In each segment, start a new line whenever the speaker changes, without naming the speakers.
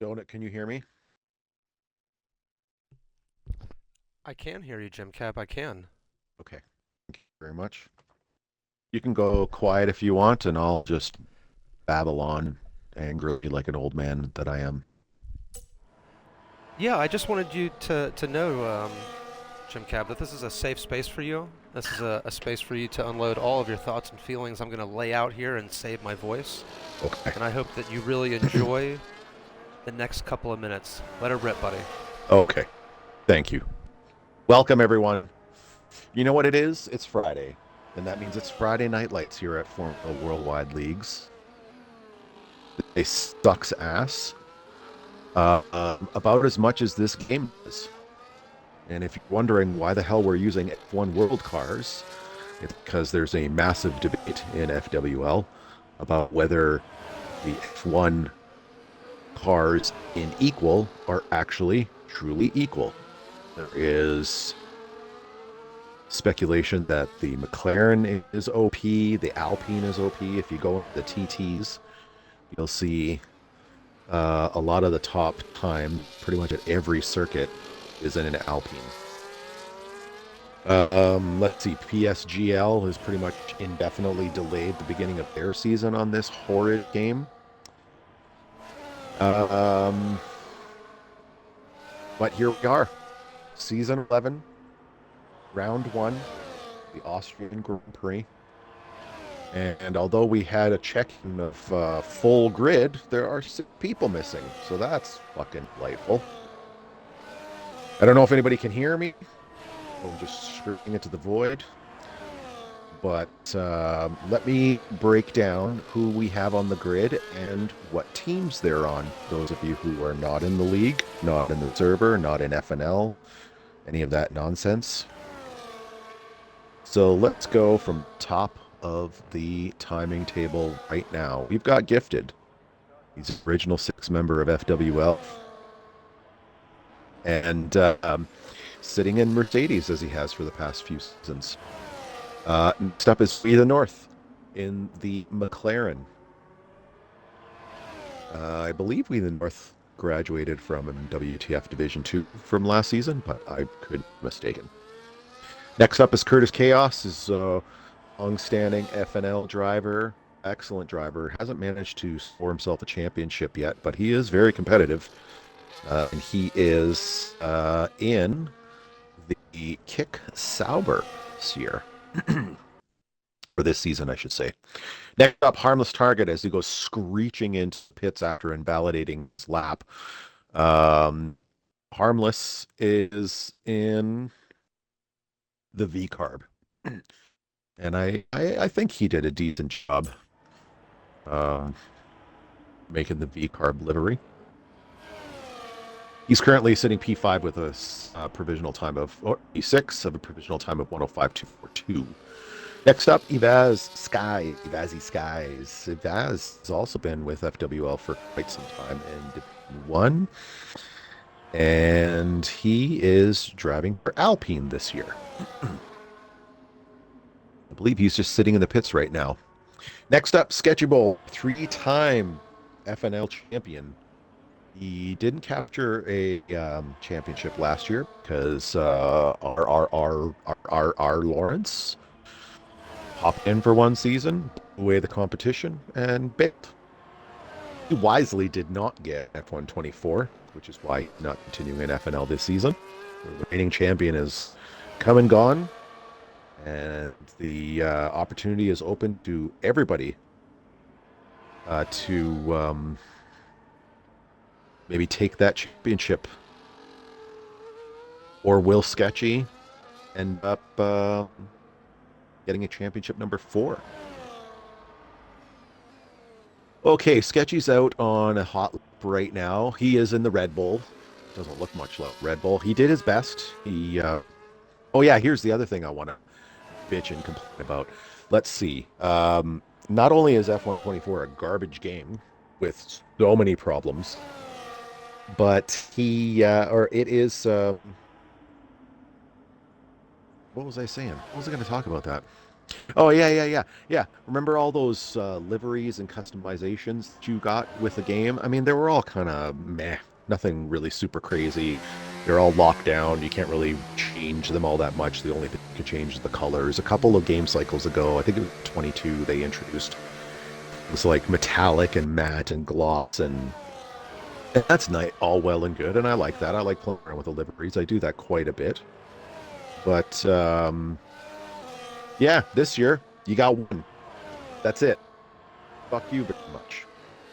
Donut, can you hear me?
I can hear you, Jim Cab. I can.
Okay. Thank you very much. You can go quiet if you want, and I'll just babble on angrily like an old man that I am.
Yeah, I just wanted you to know, Jim Cab, that this is a safe space for you. This is a space for you to unload all of your thoughts and feelings. I'm going to lay out here and save my voice.
Okay.
And I hope that you really enjoy the next couple of minutes. Let her rip, buddy.
Okay. Thank you. Welcome, everyone. You know what it is? It's Friday, and that means it's Friday Night Lights here at Formula Worldwide Leagues. They sucks ass about as much as this game is. And if you're wondering why the hell we're using F1 World cars, it's because there's a massive debate in FWL about whether the F1 cars in equal are actually truly equal. There is speculation that the McLaren is OP, the Alpine is OP. If you go into the TTs, you'll see a lot of the top time, pretty much at every circuit, is in an Alpine. Let's see. PSGL has pretty much indefinitely delayed the beginning of their season on this horrid game. Um, but here we are, season 11, round one, the Austrian Grand Prix. And although we had a check-in of full grid, there are 6 people missing. So that's fucking delightful. I don't know if anybody can hear me. I'm just screaming into the void. But let me break down who we have on the grid and what teams they're on. Those of you who are not in the league, not in the server, not in FNL, any of that nonsense. So let's go from top of the timing table right now. We've got Gifted. He's an original 6 member of FWL. And sitting in Mercedes as he has for the past few seasons. Next up is We the North in the McLaren. I believe We the North graduated from WTF Division 2 from last season, but I could be mistaken. Next up is Curtis Chaos, is a long-standing FNL driver, excellent driver. Hasn't managed to score himself a championship yet, but he is very competitive. And he is in the Kick Sauber this year. For this season, I should say. Next up, Harmless Target as he goes screeching into pits after invalidating his lap. Um, Harmless is in the V carb, and I think he did a decent job uh, making the V carb livery. He's currently sitting P5 with a provisional time of, or P6 of a provisional time of 105.242. Next up, Ivazi Skies. Ivaz has also been with FWL for quite some time in Division 1. And he is driving for Alpine this year. I believe he's just sitting in the pits right now. Next up, Sketchy Bowl, 3-time FNL champion. He didn't capture a championship last year because R Lawrence hopped in for one season, away the competition, and bailed. He wisely did not get F124, which is why he's not continuing in FNL this season. The reigning champion is come and gone, and the opportunity is open to everybody to maybe take that championship. Or will Sketchy end up getting a championship number 4? Okay, Sketchy's out on a hot lap right now. He is in the Red Bull. Doesn't look much like Red Bull. He did his best. Oh yeah, here's the other thing I want to bitch and complain about. Let's see. Not only is F124 a garbage game with so many problems, but or it is. What was I saying? What was I going to talk about that? Oh yeah. Remember all those liveries and customizations that you got with the game? I mean, they were all kind of meh. Nothing really super crazy. They're all locked down. You can't really change them all that much. The only thing you can change is the colors. A couple of game cycles ago, I think it was 22, they introduced things like metallic and matte and gloss, and that's nice, all well and good. And I like that. I like playing around with the liveries. I do that quite a bit. But yeah, this year you got one. That's it. Fuck you very much.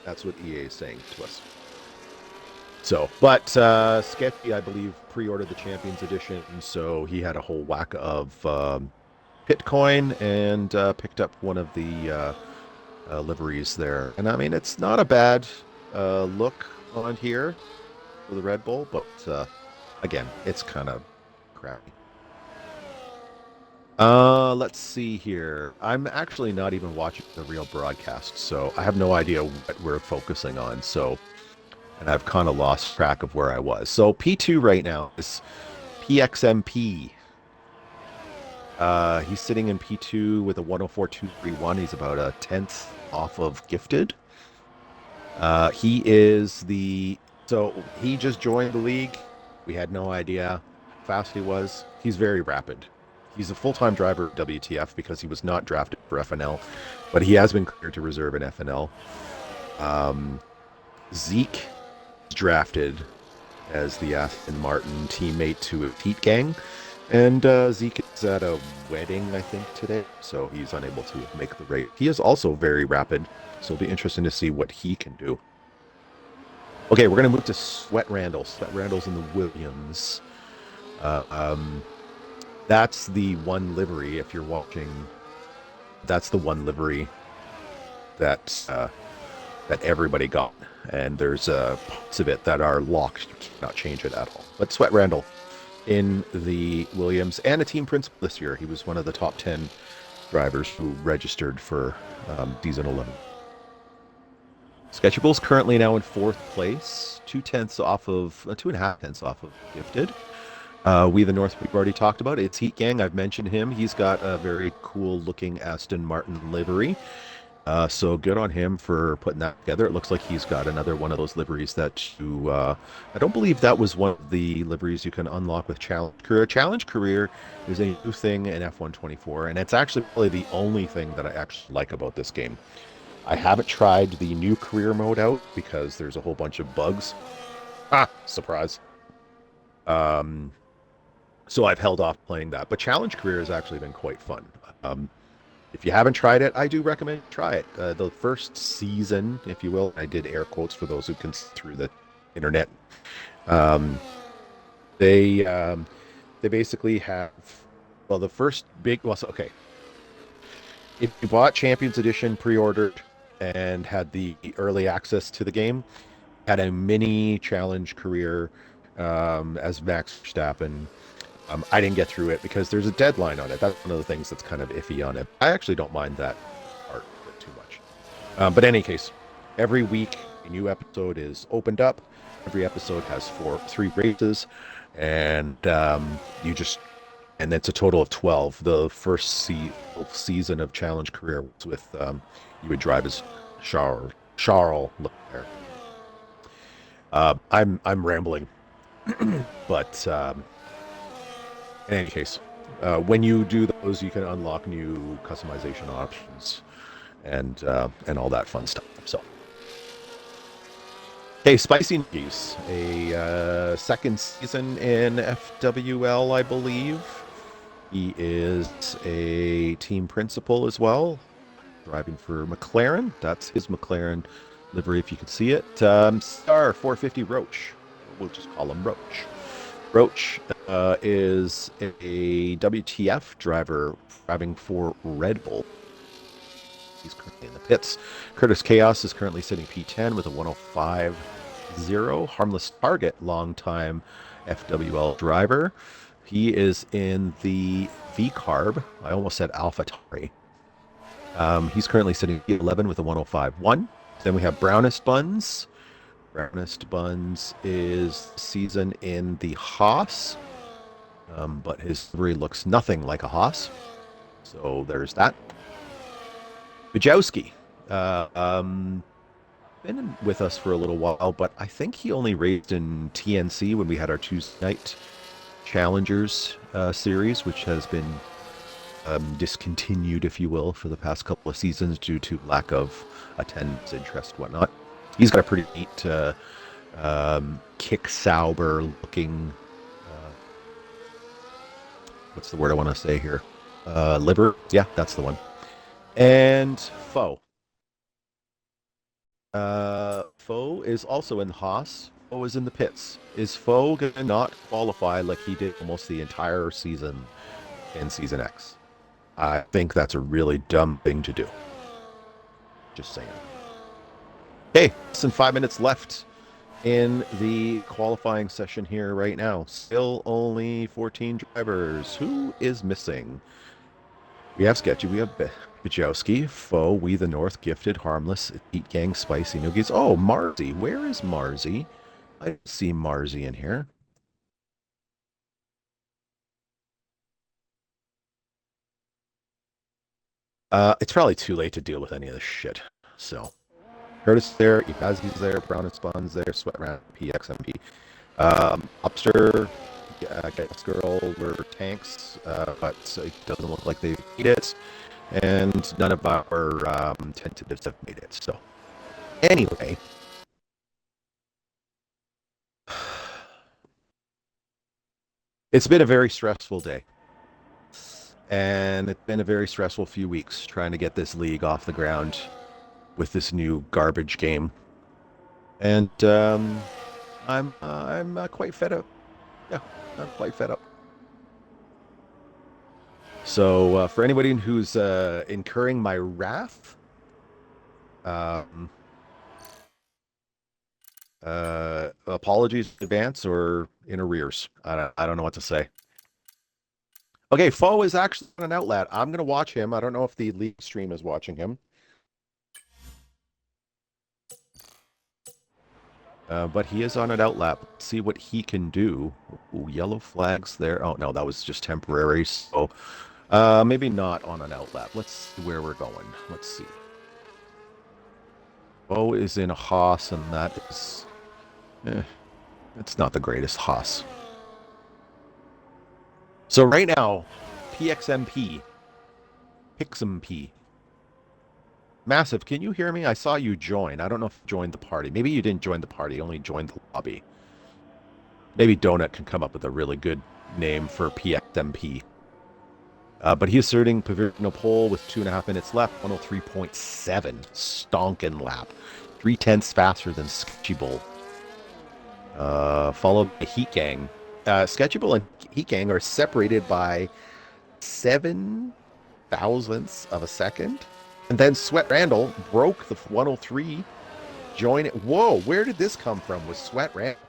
That's what EA is saying to us. So, but Sketchy, I believe, pre-ordered the Champions Edition, so he had a whole whack of Bitcoin and picked up one of the liveries there. And I mean, it's not a bad look on here for the Red Bull, but again, it's kind of crappy. Let's see here. I'm actually not even watching the real broadcast, so I have no idea what we're focusing on. So, and I've kind of lost track of where I was. So P2 right now is PXMP. He's sitting in P2 with a 104.231. He's about a tenth off of Gifted. He is the so he just joined the league. We had no idea how fast he was. He's very rapid. He's a full-time driver at WTF because he was not drafted for FNL, but he has been cleared to reserve in FNL. Zeke drafted as the Aston Martin teammate to a Heat Gang, and Zeke is at a wedding, I think, today, so he's unable to make the race. He is also very rapid, so it'll be interesting to see what he can do. Okay, we're going to move to Sweat Randall. Sweat Randall's in the Williams. Uh, um, that's the one livery, if you're watching. That's the one livery that that everybody got. And there's parts of it that are locked. You cannot change it at all. But Sweat Randall in the Williams and a team principal this year. He was one of the top 10 drivers who registered for Season 11. Sketchable's currently now in fourth place, 2/10 off of 2.5 tenths off of Gifted. We the North we've already talked about. It's Heat Gang. I've mentioned him. He's got a very cool looking Aston Martin livery. So good on him for putting that together. It looks like he's got another one of those liveries that you. I don't believe that was one of the liveries you can unlock with Challenge Career. Challenge Career is a new thing in F124, and it's actually probably the only thing that I actually like about this game. I haven't tried the new career mode out because there's a whole bunch of bugs. Ah, surprise. Um, so I've held off playing that. But Challenge Career has actually been quite fun. If you haven't tried it, I do recommend try it. The first season, if you will, I did air quotes for those who can see through the internet. Um, they basically have well the first big well so, okay. If you bought Champions Edition pre-ordered and had the early access to the game, had a mini challenge career as Max Verstappen. I didn't get through it because there's a deadline on it. That's one of the things that's kind of iffy on it. I actually don't mind that part of it too much. But in any case, every week a new episode is opened up. Every episode has three races, and you just and it's a total of 12. The first season of Challenge Career was with you would drive as Charles Leclerc. I'm rambling, but in any case, when you do those, you can unlock new customization options and all that fun stuff. So, okay, Spicy Nuggies, a second season in FWL, I believe. He is a team principal as well, driving for McLaren. That's his McLaren livery, if you can see it. Star 450 Roach. We'll just call him Roach. Roach is a WTF driver driving for Red Bull. He's currently in the pits. Curtis Chaos is currently sitting P10 with a 105.0. Harmless Target, longtime FWL driver. He is in the V-Carb. I almost said AlphaTauri. He's currently sitting P11 with a 105.1. Then we have Brownest Buns. Brownest Buns is season in the Haas, but his livery looks nothing like a Haas. So there's that. Bajowski. Been with us for a little while, but I think he only raced in TNC when we had our Tuesday night Challengers series, which has been discontinued, if you will, for the past couple of seasons due to lack of attendance, interest, whatnot. He's got a pretty neat kick Sauber looking. What's the word I want to say here? Liver. Yeah, that's the one. And Foe. Foe is also in Haas. Foe is in the pits. Is Foe going to not qualify like he did almost the entire season in Season X? I think that's a really dumb thing to do. Just saying. Okay, less than 5 minutes left in the qualifying session here right now. Still only 14 drivers. Who is missing? We have Sketchy, we have Bajowski, Foe, We the North, Gifted, Harmless, Eat Gang, Spicy Noogies. Oh, Marzi. Where is Marzi? I don't see Marzi in here. It's probably too late to deal with any of this shit. So, Curtis there, Ibazi's there, Brown and Spawn's there, Sweat Round, PXMP. Upster, Gas Girl were tanks, but it doesn't look like they made it. And none of our tentatives have made it. So, anyway. It's been a very stressful day. And it's been a very stressful few weeks trying to get this league off the ground with this new garbage game. And I'm quite fed up. Yeah, I'm quite fed up. So for anybody who's incurring my wrath, apologies in advance or in arrears. I don't know what to say. Okay, Foe is actually on an outlet. I'm going to watch him. I don't know if the league stream is watching him. But he is on an outlap. Let's see what he can do. Ooh, yellow flags there. Oh, no, that was just temporary. So maybe not on an outlap. Let's see where we're going. Let's see. Bo is in a Haas, and that is... it's not the greatest Haas. So right now, PXMP. Pixmp. Massive, can you hear me? I saw you join. I don't know if you joined the party. Maybe you didn't join the party, only joined the lobby. Maybe Donut can come up with a really good name for PXMP. But he's asserting provisional pole with 2.5 minutes left, 103.7. Stonkin' lap. 3/10 faster than Sketchy Bull. Followed by Heat Gang. Sketchy Bull and Heat Gang are separated by 7 thousandths of a second. And then Sweat Randall broke the 103. Join it. Whoa, where did this come from with Sweat Randall?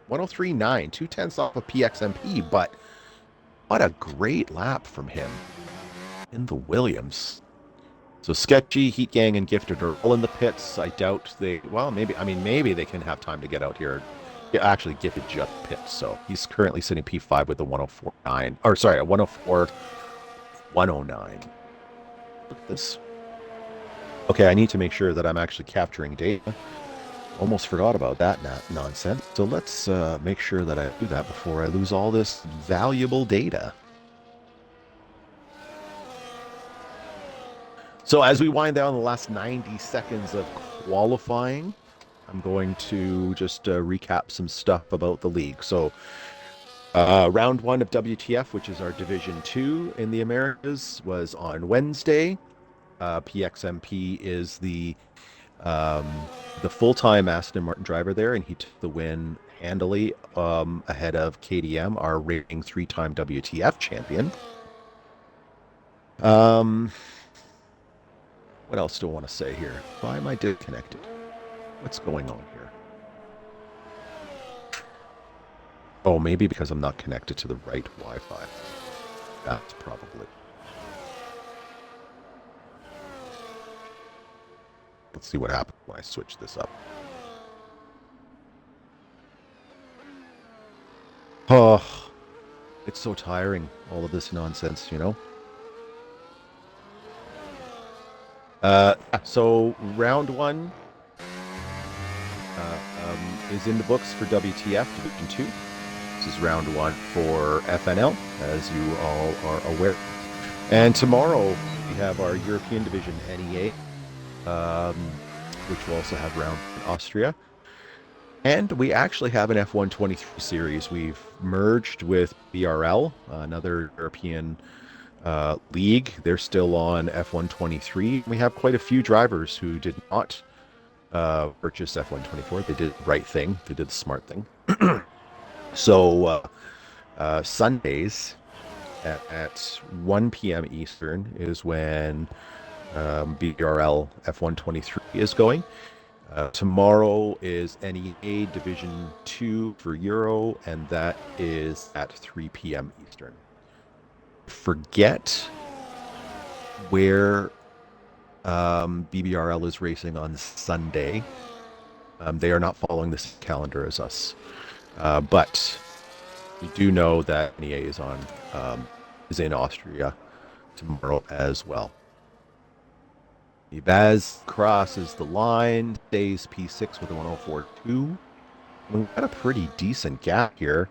103.9, 2/10 off of PXMP, but what a great lap from him in the Williams. So Sketchy, Heat Gang, and Gifted are all in the pits. I doubt they, well, maybe they can have time to get out here. Yeah, actually, Gifted just pits, so he's currently sitting P5 with a 104.9, or sorry, a 104.109. Look at this. Okay, I need to make sure that I'm actually capturing data. Almost forgot about that nonsense. So let's make sure that I do that before I lose all this valuable data. So as we wind down the last 90 seconds of qualifying, I'm going to just recap some stuff about the league. So round 1 of WTF, which is our Division 2 in the Americas, was on Wednesday. PXMP is the full-time Aston Martin driver there, and he took the win handily ahead of KDM, our reigning 3-time WTF champion. What else do I want to say here? Why am I disconnected? What's going on here? Oh, maybe because I'm not connected to the right Wi-Fi. That's probably. Let's see what happens when I switch this up. Oh, it's so tiring, all of this nonsense, you know? So round one is in the books for WTF Division 2. This is round one for FNL, as you all are aware. And tomorrow we have our European Division NEA, which will also have round in Austria. And we actually have an F123 series. We've merged with BRL, another European league. They're still on F123. We have quite a few drivers who did not purchase F124. They did the right thing. They did the smart thing. So Sundays at 1 p.m. Eastern is when BRL F123 is going. Tomorrow is NEA Division 2 for Euro, and that is at 3 p.m. Eastern. Forget where BBRL is racing on Sunday. They are not following this calendar as us. But we do know that NEA is in Austria tomorrow as well. Ibaz crosses the line, stays P6 with a 104.2. We've got a pretty decent gap here.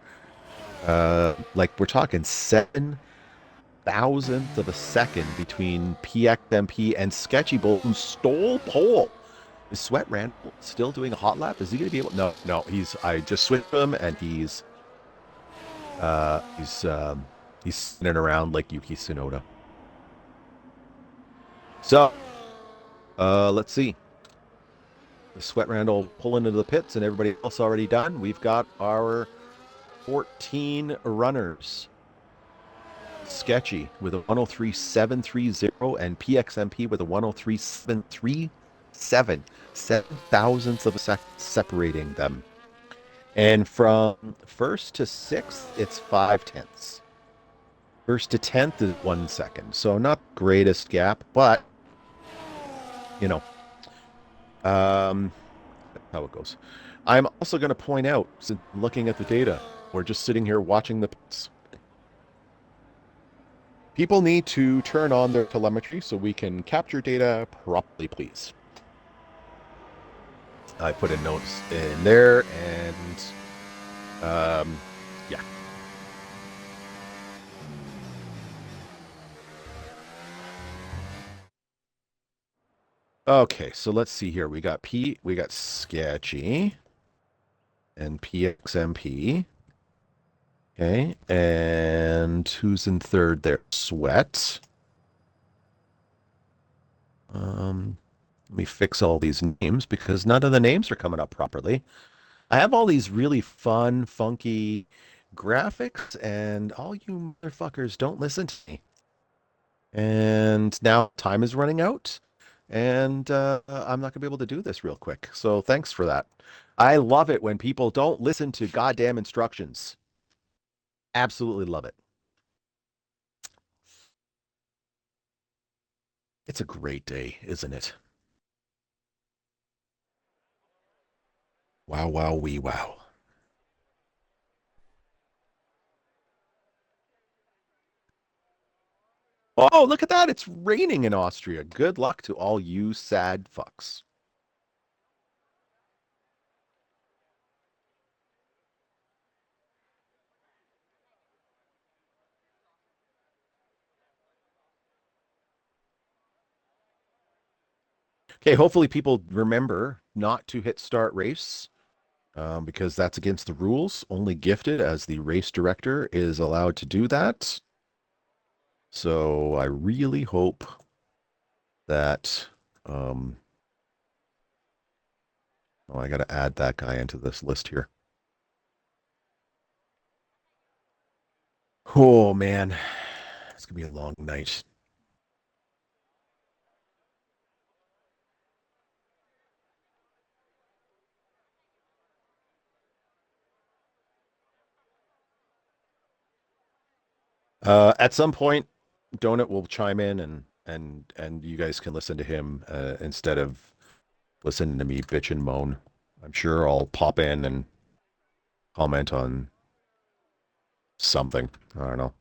Like we're talking 7,000th of a second between PXMP and Sketchy Bull, who stole pole. Is Sweat Randall still doing a hot lap? Is he going to be able? No, no. I just switched him, and he's spinning around like Yuki Tsunoda. So, let's see. The Sweat Randall pulling into the pits, and everybody else already done. We've got our 14 runners. Sketchy with a 103.730 and PXMP with a 103.737. 7,000ths of a second separating them. And from first to sixth, it's 5/10. First to 10th is 1 second. So not greatest gap, but you know, um, how it goes. I'm also going to point out, since looking at the data, we're just sitting here watching the pits. People need to turn on their telemetry so we can capture data properly, please. I put in notes in there, and yeah. Okay, so let's see here. We got Sketchy and PXMP. Okay, and who's in third there? Sweat. Let me fix all these names because none of the names are coming up properly. I have all these really fun, funky graphics, and all you motherfuckers don't listen to me. And now time is running out, and I'm not going to be able to do this real quick. So thanks for that. I love it when people don't listen to goddamn instructions. Absolutely love it. It's a great day, isn't it? Wow, wow, wee, wow. Oh, look at that. It's raining in Austria. Good luck to all you sad fucks. Okay, hopefully people remember not to hit start race because that's against the rules. Only gifted as the race director is allowed to do that. So I really hope that. Oh, I got to add that guy into this list here. Oh, man. It's going to be a long night. At some point, Donut will chime in and you guys can listen to him instead of listening to me bitch and moan. I'm sure I'll pop in and comment on something. I don't know.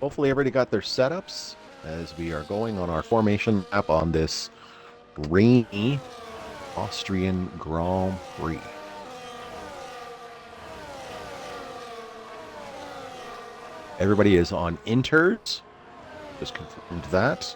Hopefully everybody got their setups as we are going on our formation map on this rainy Austrian Grand Prix. Everybody is on inters. Just confirmed that.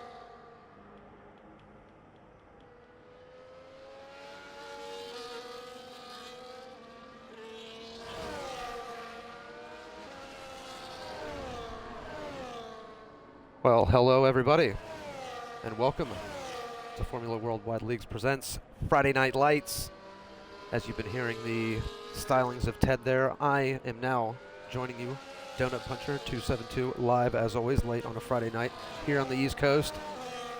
Well, hello everybody, and welcome to Formula Worldwide Leagues presents Friday Night Lights. As you've been hearing the stylings of Ted there, I am now joining you, Donut Puncher 272, live as always, late on a Friday night here on the East Coast.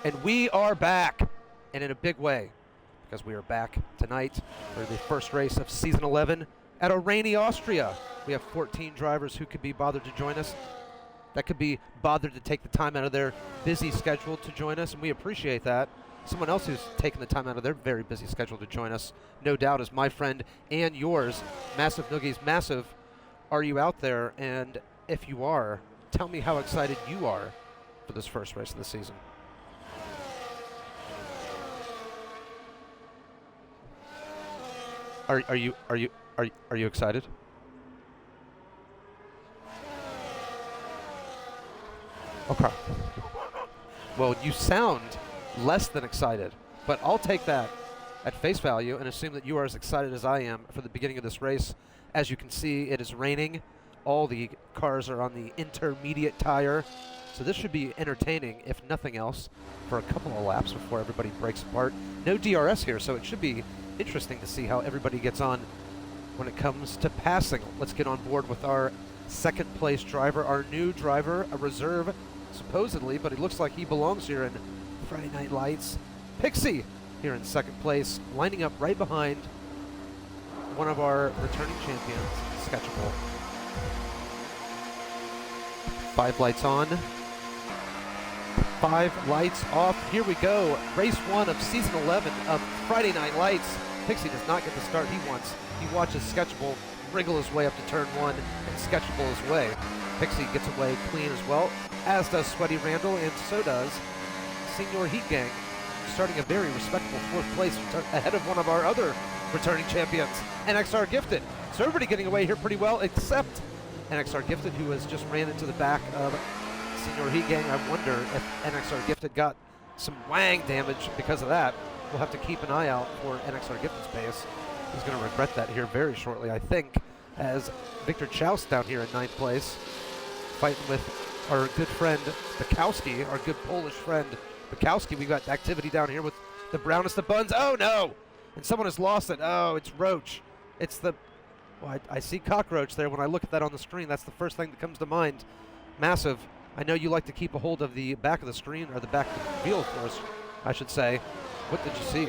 And we are back, and in a big way, because we are back tonight for the first race of Season 11 at a rainy Austria. We have 14 drivers who could be bothered to join us, that could be bothered to take the time out of their busy schedule to join us, and we appreciate that. Someone else who's taken the time out of their very busy schedule to join us, no doubt, is my friend and yours, Massive Noogies. Massive, are you out there? And if you are, tell me how excited you are for this first race of the season. Are you excited? Okay. Well, you sound less than excited, but I'll take that at face value and assume that you are as excited as I am for the beginning of this race. As you can see, it is raining. All the cars are on the intermediate tire, so this should be entertaining, if nothing else, for a couple of laps before everybody breaks apart. No DRS here, so it should be interesting to see how everybody gets on when it comes to passing. Let's get on board with our second place driver, our new driver, a reserve supposedly, but it looks like he belongs here in Friday Night Lights. Pixie here in second place, lining up right behind one of our returning champions, Sketchable. 5 lights on, 5 lights off. Here we go. Race 1 of Season 11 of Friday Night Lights. Pixie does not get the start he wants. He watches Sketchable wriggle his way up to turn 1 and Sketchable his way. Pixie gets away clean as well, as does Sweaty Randall, and so does Senior Heat Gang, starting a very respectable 4th place ahead of one of our other returning champions, NXR Gifted. So everybody getting away here pretty well, except NXR Gifted, who has just ran into the back of Senior Heat Gang. I wonder if NXR Gifted got some wang damage because of that. We'll have to keep an eye out for NXR Gifted's pace. He's going to regret that here very shortly, I think, as Victor Choust down here in 9th place, fighting with our good friend Bukowski, our good Polish friend Bukowski. We got activity down here with the brownest of buns. Oh no! And someone has lost it. Oh, it's Roach. It's the, well, I see cockroach there. When I look at that on the screen, that's the first thing that comes to mind. Massive. I know you like to keep a hold of the back of the screen, or the back of the field for us, I should say. What did you see?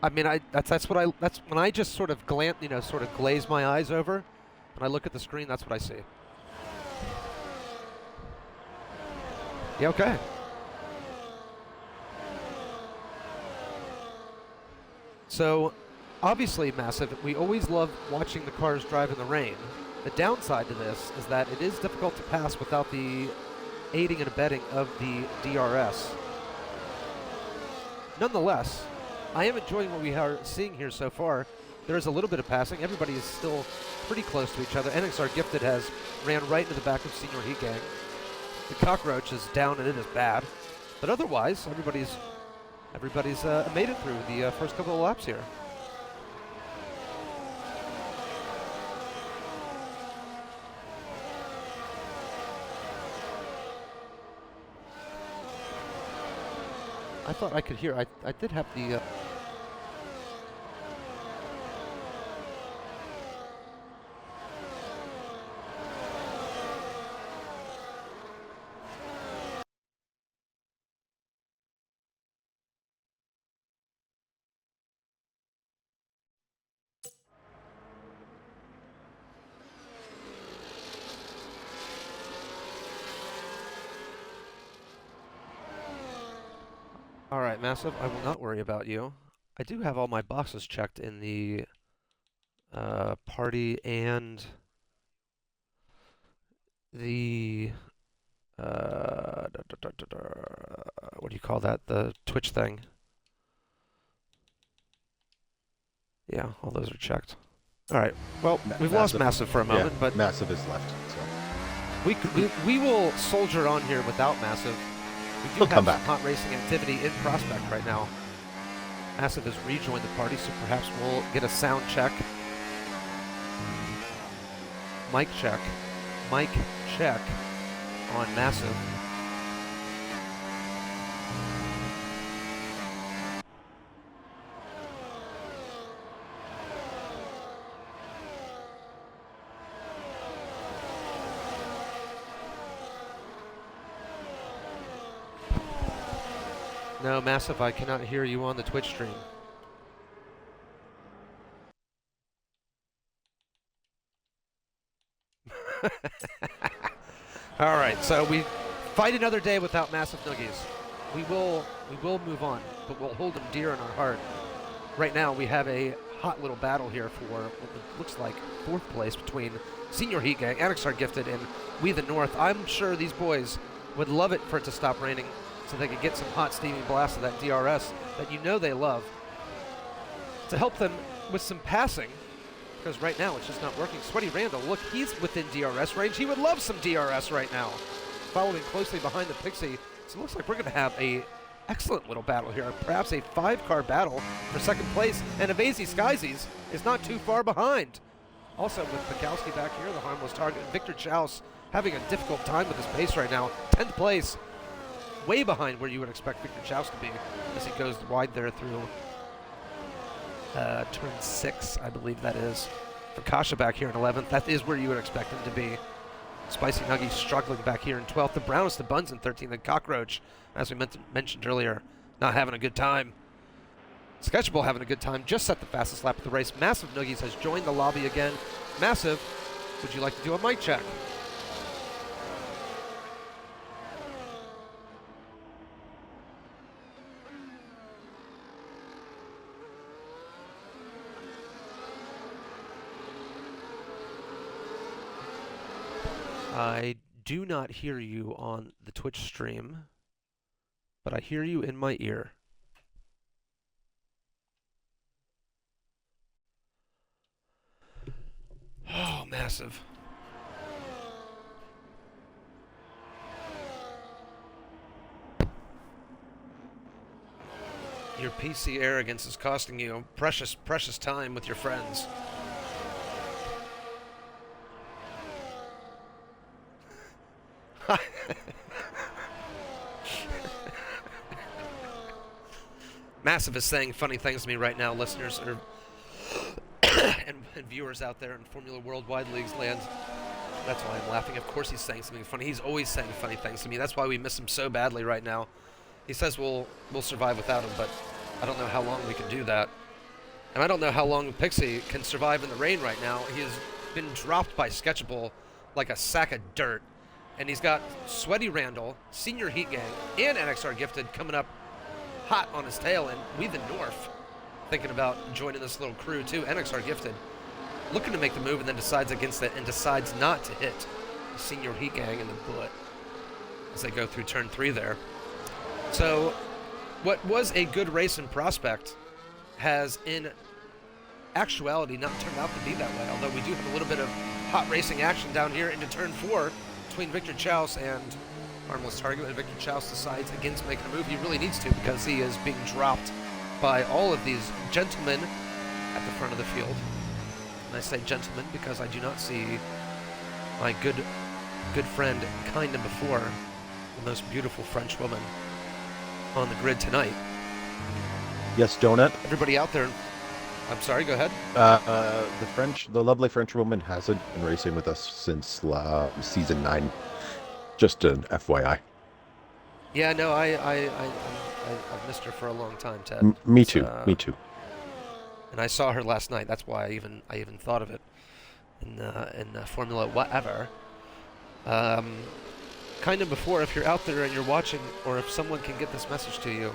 I mean, that's when I just sort of glance, sort of glaze my eyes over, when I look at the screen, that's what I see. Yeah, okay. So, obviously, Massive, we always love watching the cars drive in the rain. The downside to this is that it is difficult to pass without the aiding and abetting of the DRS. Nonetheless, I am enjoying what we are seeing here so far. There is a little bit of passing. Everybody is still pretty close to each other. NXR Gifted has ran right into the back of Senior Heat Gang. The cockroach is down and it is bad. But otherwise, everybody's made it through the first couple of laps here. I thought I could hear. I did have the. All right, Massive, I will not worry about you. I do have all my boxes checked in the party and the what do you call that? The Twitch thing. Yeah, all those are checked. All right. Well, we've lost Massive for a moment, but
Massive is left. So
we will soldier on here without Massive. We do
he'll
have
come
some
back.
hot racing activity in Prospect right now. Massive has rejoined the party, so perhaps we'll get a sound check. Mic check. Mic check on Massive. No, Massive, I cannot hear you on the Twitch stream. All right, so we fight another day without Massive Noogies. We will move on, but we'll hold them dear in our heart. Right now, we have a hot little battle here for what looks like 4th place between Senior Heat Gang, NXR Gifted, and We the North. I'm sure these boys would love it for it to stop raining so they could get some hot steamy blasts of that DRS that you know they love to help them with some passing, because right now it's just not working. Sweaty Randall, look, he's within DRS range. He would love some DRS right now. Following closely behind the Pixie. So it looks like we're going to have a excellent little battle here. Perhaps a 5-car battle for 2nd place. And Evasy Skysies is not too far behind. Also with Bukowski back here, the harmless target. Victor Chaus having a difficult time with his pace right now. 10th place. Way behind where you would expect Victor Chaus to be as he goes wide there through turn 6, I believe that is. Fakasha back here in 11th. That is where you would expect him to be. Spicy Nuggy struggling back here in 12th. The Brownest of Buns in 13th. And Cockroach, as we mentioned earlier, not having a good time. Sketchable having a good time. Just set the fastest lap of the race. Massive Noogies has joined the lobby again. Massive, would you like to do a mic check? I do not hear you on the Twitch stream, but I hear you in my ear. Oh, Massive. Your PC arrogance is costing you precious, precious time with your friends. Massive is saying funny things to me right now, listeners or and viewers out there in Formula Worldwide Leagues land. That's why I'm laughing. Of course he's saying something funny. He's always saying funny things to me. That's why we miss him so badly right now. He says we'll survive without him, but I don't know how long we can do that. And I don't know how long Pixie can survive in the rain right now. He has been dropped by Sketchable like a sack of dirt. And he's got Sweaty Randall, Senior Heat Gang, and NXR Gifted coming up hot on his tail. And We the North thinking about joining this little crew too. NXR Gifted looking to make the move and then decides against it and decides not to hit the Senior Heat Gang in the butt as they go through turn 3 there. So what was a good race in Prospect has in actuality not turned out to be that way, although we do have a little bit of hot racing action down here into turn 4 between Victor Chaus and Harmless Target, and Victor Chaus decides against making a move. He really needs to because he is being dropped by all of these gentlemen at the front of the field. And I say gentlemen because I do not see my good friend kind of before, the most beautiful French woman on the grid tonight.
Yes, Donut.
Everybody out there, I'm sorry, go ahead.
The lovely French woman hasn't been racing with us since season 9. Just an FYI.
Yeah, no, I've missed her for a long time, Ted.
Me too. Me too.
And I saw her last night. That's why I even thought of it in Formula whatever. Kind of before, if you're out there and you're watching, or if someone can get this message to you,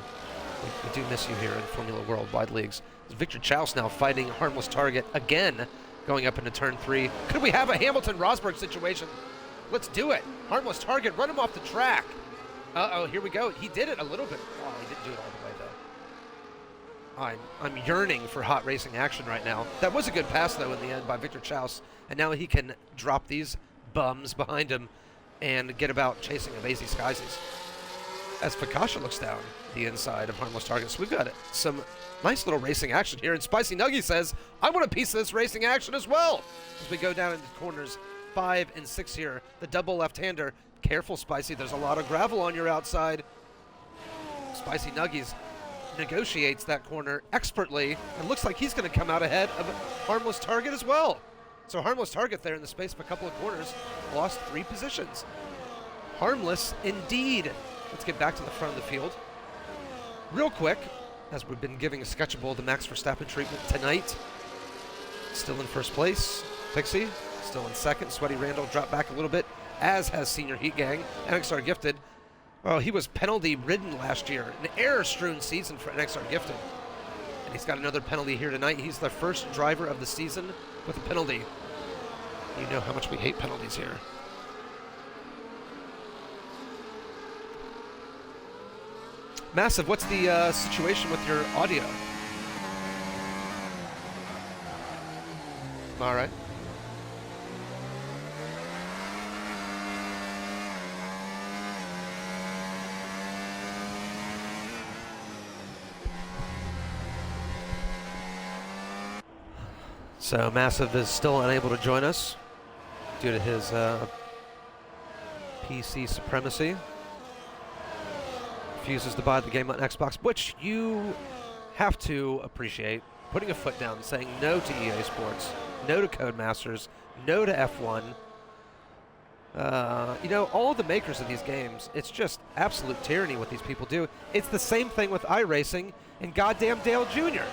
We do miss you here in Formula Worldwide Leagues. Victor Chouse now fighting Harmless Target again, going up into turn 3. Could we have a Hamilton-Rosberg situation? Let's do it. Harmless Target, run him off the track. Uh-oh, here we go. He did it a little bit. Oh, he didn't do it all the way, though. I'm yearning for hot racing action right now. That was a good pass, though, in the end by Victor Chouse. And now he can drop these bums behind him and get about chasing Evasey Skysies. As Fakasha looks down the inside of Harmless Target. So we've got some nice little racing action here. And Spicy Nuggy says, I want a piece of this racing action as well. As we go down into corners 5 and 6 here. The double left-hander. Careful, Spicy. There's a lot of gravel on your outside. Spicy Nuggies negotiates that corner expertly. And looks like he's going to come out ahead of Harmless Target as well. So Harmless Target there in the space of a couple of corners lost 3 positions. Harmless indeed. Let's get back to the front of the field. Real quick, as we've been giving a Sketchable the Max Verstappen treatment tonight. Still in first place, Pixie. Still in second. Sweaty Randall dropped back a little bit, as has Senior Heat Gang. NXR Gifted. Oh, he was penalty-ridden last year. An error-strewn season for NXR Gifted. And he's got another penalty here tonight. He's the first driver of the season with a penalty. You know how much we hate penalties here. Massive, what's the situation with your audio? All right. So Massive is still unable to join us due to his PC supremacy. Refuses to buy the game on Xbox, which you have to appreciate. Putting a foot down, saying no to EA Sports, no to Codemasters, no to F1. You know, all the makers of these games, it's just absolute tyranny what these people do. It's the same thing with iRacing and goddamn Dale Jr.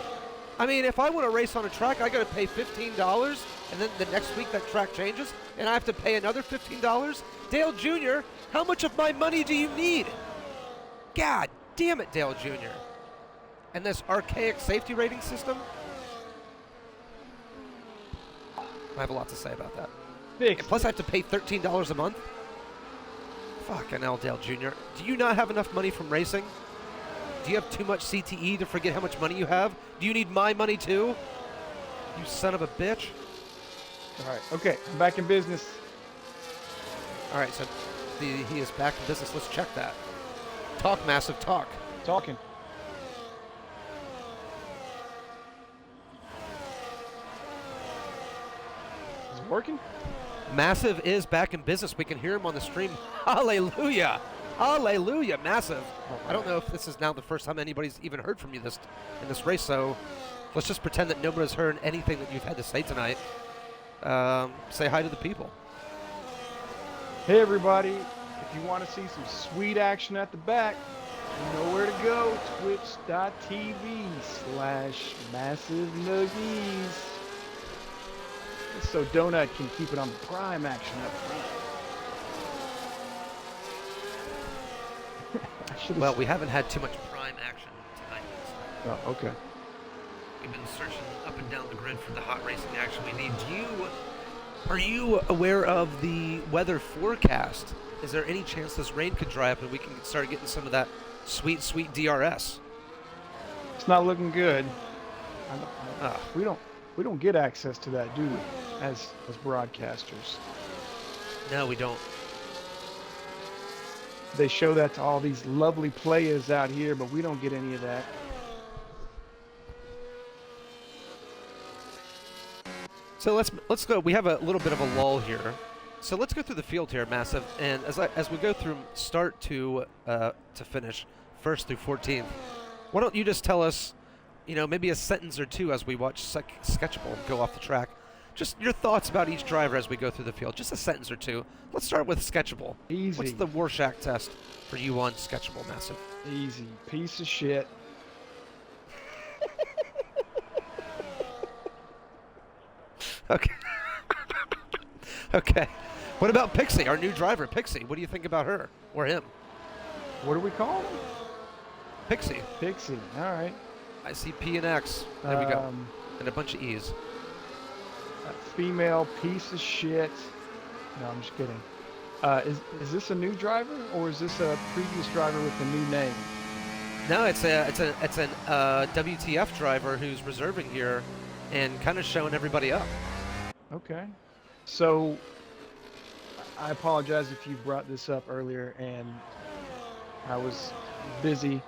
I mean, if I want to race on a track, I got to pay $15, and then the next week that track changes, and I have to pay another $15? Dale Jr., how much of my money do you need? God damn it, Dale Jr. And this archaic safety rating system? I have a lot to say about that. And plus I have to pay $13 a month? Fucking hell, Dale Jr. Do you not have enough money from racing? Do you have too much CTE to forget how much money you have? Do you need my money too? You son of a bitch.
All right, okay, I'm back in business.
All right, so he is back in business. Let's check that. Talk, Massive, talk.
Talking. Is it working?
Massive is back in business. We can hear him on the stream. Hallelujah. Hallelujah, Massive. I don't know if this is now the first time anybody's even heard from you in this race, so let's just pretend that nobody's heard anything that you've had to say tonight. Say hi to the people.
Hey everybody, if you want to see some sweet action at the back, you know where to go. Twitch.tv/MassiveNuggies. So Donut can keep it on the prime action up front.
Well, we haven't had too much prime action tonight.
Oh, okay.
We've been searching up and down the grid for the hot racing action we need. Are you aware of the weather forecast? Is there any chance this rain could dry up and we can start getting some of that sweet, sweet DRS?
It's not looking good. We don't get access to that, do we? As broadcasters.
No, we don't.
They show that to all these lovely players out here, but we don't get any of that.
So let's go. We have a little bit of a lull here. So let's go through the field here, Massive. And as we go through start to finish, 1st through 14th, why don't you just tell us, maybe a sentence or two as we watch Sketchable go off the track. Just your thoughts about each driver as we go through the field. Just a sentence or two. Let's start with Sketchable.
Easy.
What's the Rorschach test for you on Sketchable, Massive?
Easy. Piece of shit.
Okay. Okay. What about Pixie, our new driver, Pixie? What do you think about her or him?
What do we call him?
Pixie.
Pixie. All right.
I see P and X. There we go. And a bunch of E's.
A female piece of shit. No, I'm just kidding. Is this a new driver or is this a previous driver with a new name?
No, it's an WTF driver who's reserving here and kind of showing everybody up.
Okay. So I apologize if you brought this up earlier and I was busy,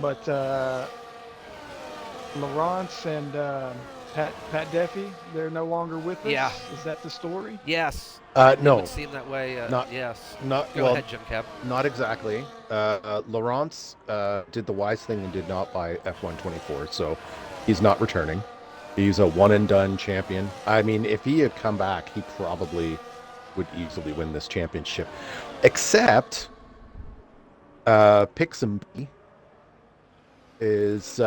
but Lawrence and Pat Deffy, they're no longer with us.
Yeah.
Is that the story?
Yes.
No.
It would seem that way.
Not-
yes.
Not
Go ahead, Jim Cap.
Not exactly. Laurence did the wise thing and did not buy F124, so he's not returning. He's a one-and-done champion. I mean, if he had come back, he probably would easily win this championship. Except, Pixie is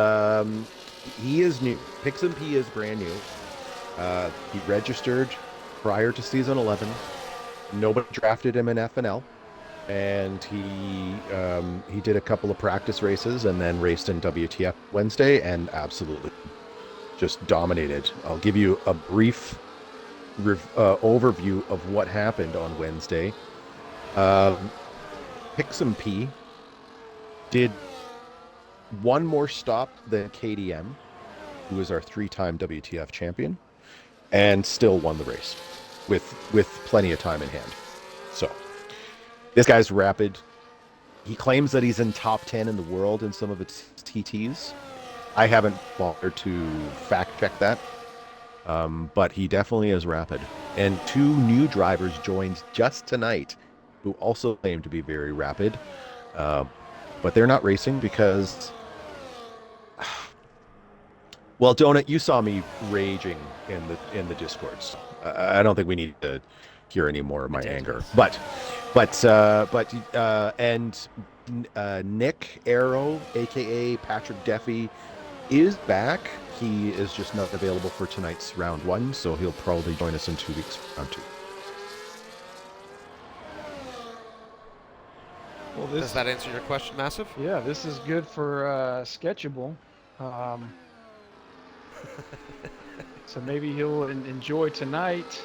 he is new. Pixie is brand new. He registered prior to season 11. Nobody drafted him in FNL, and he did a couple of practice races and then raced in WTF Wednesday and absolutely just dominated. I'll give you a brief overview of what happened on Wednesday. Pixie did one more stop than KDM, who is our 3-time WTF champion, and still won the race with plenty of time in hand. So this guy's rapid. He claims that he's in top 10 in the world in some of its TTs. I haven't bothered to fact check that, but he definitely is rapid. And 2 new drivers joined just tonight who also claim to be very rapid, but they're not racing because, well, Donut, you saw me raging in the Discords. I don't think we need to hear any more of my anger. But Nick Arrow, aka Patrick Deffy, is back. He is just not available for tonight's round 1, so he'll probably join us in 2 weeks for round 2.
Well,
Does that answer your question, Massive?
Yeah, this is good for Sketchable. So maybe he'll enjoy tonight.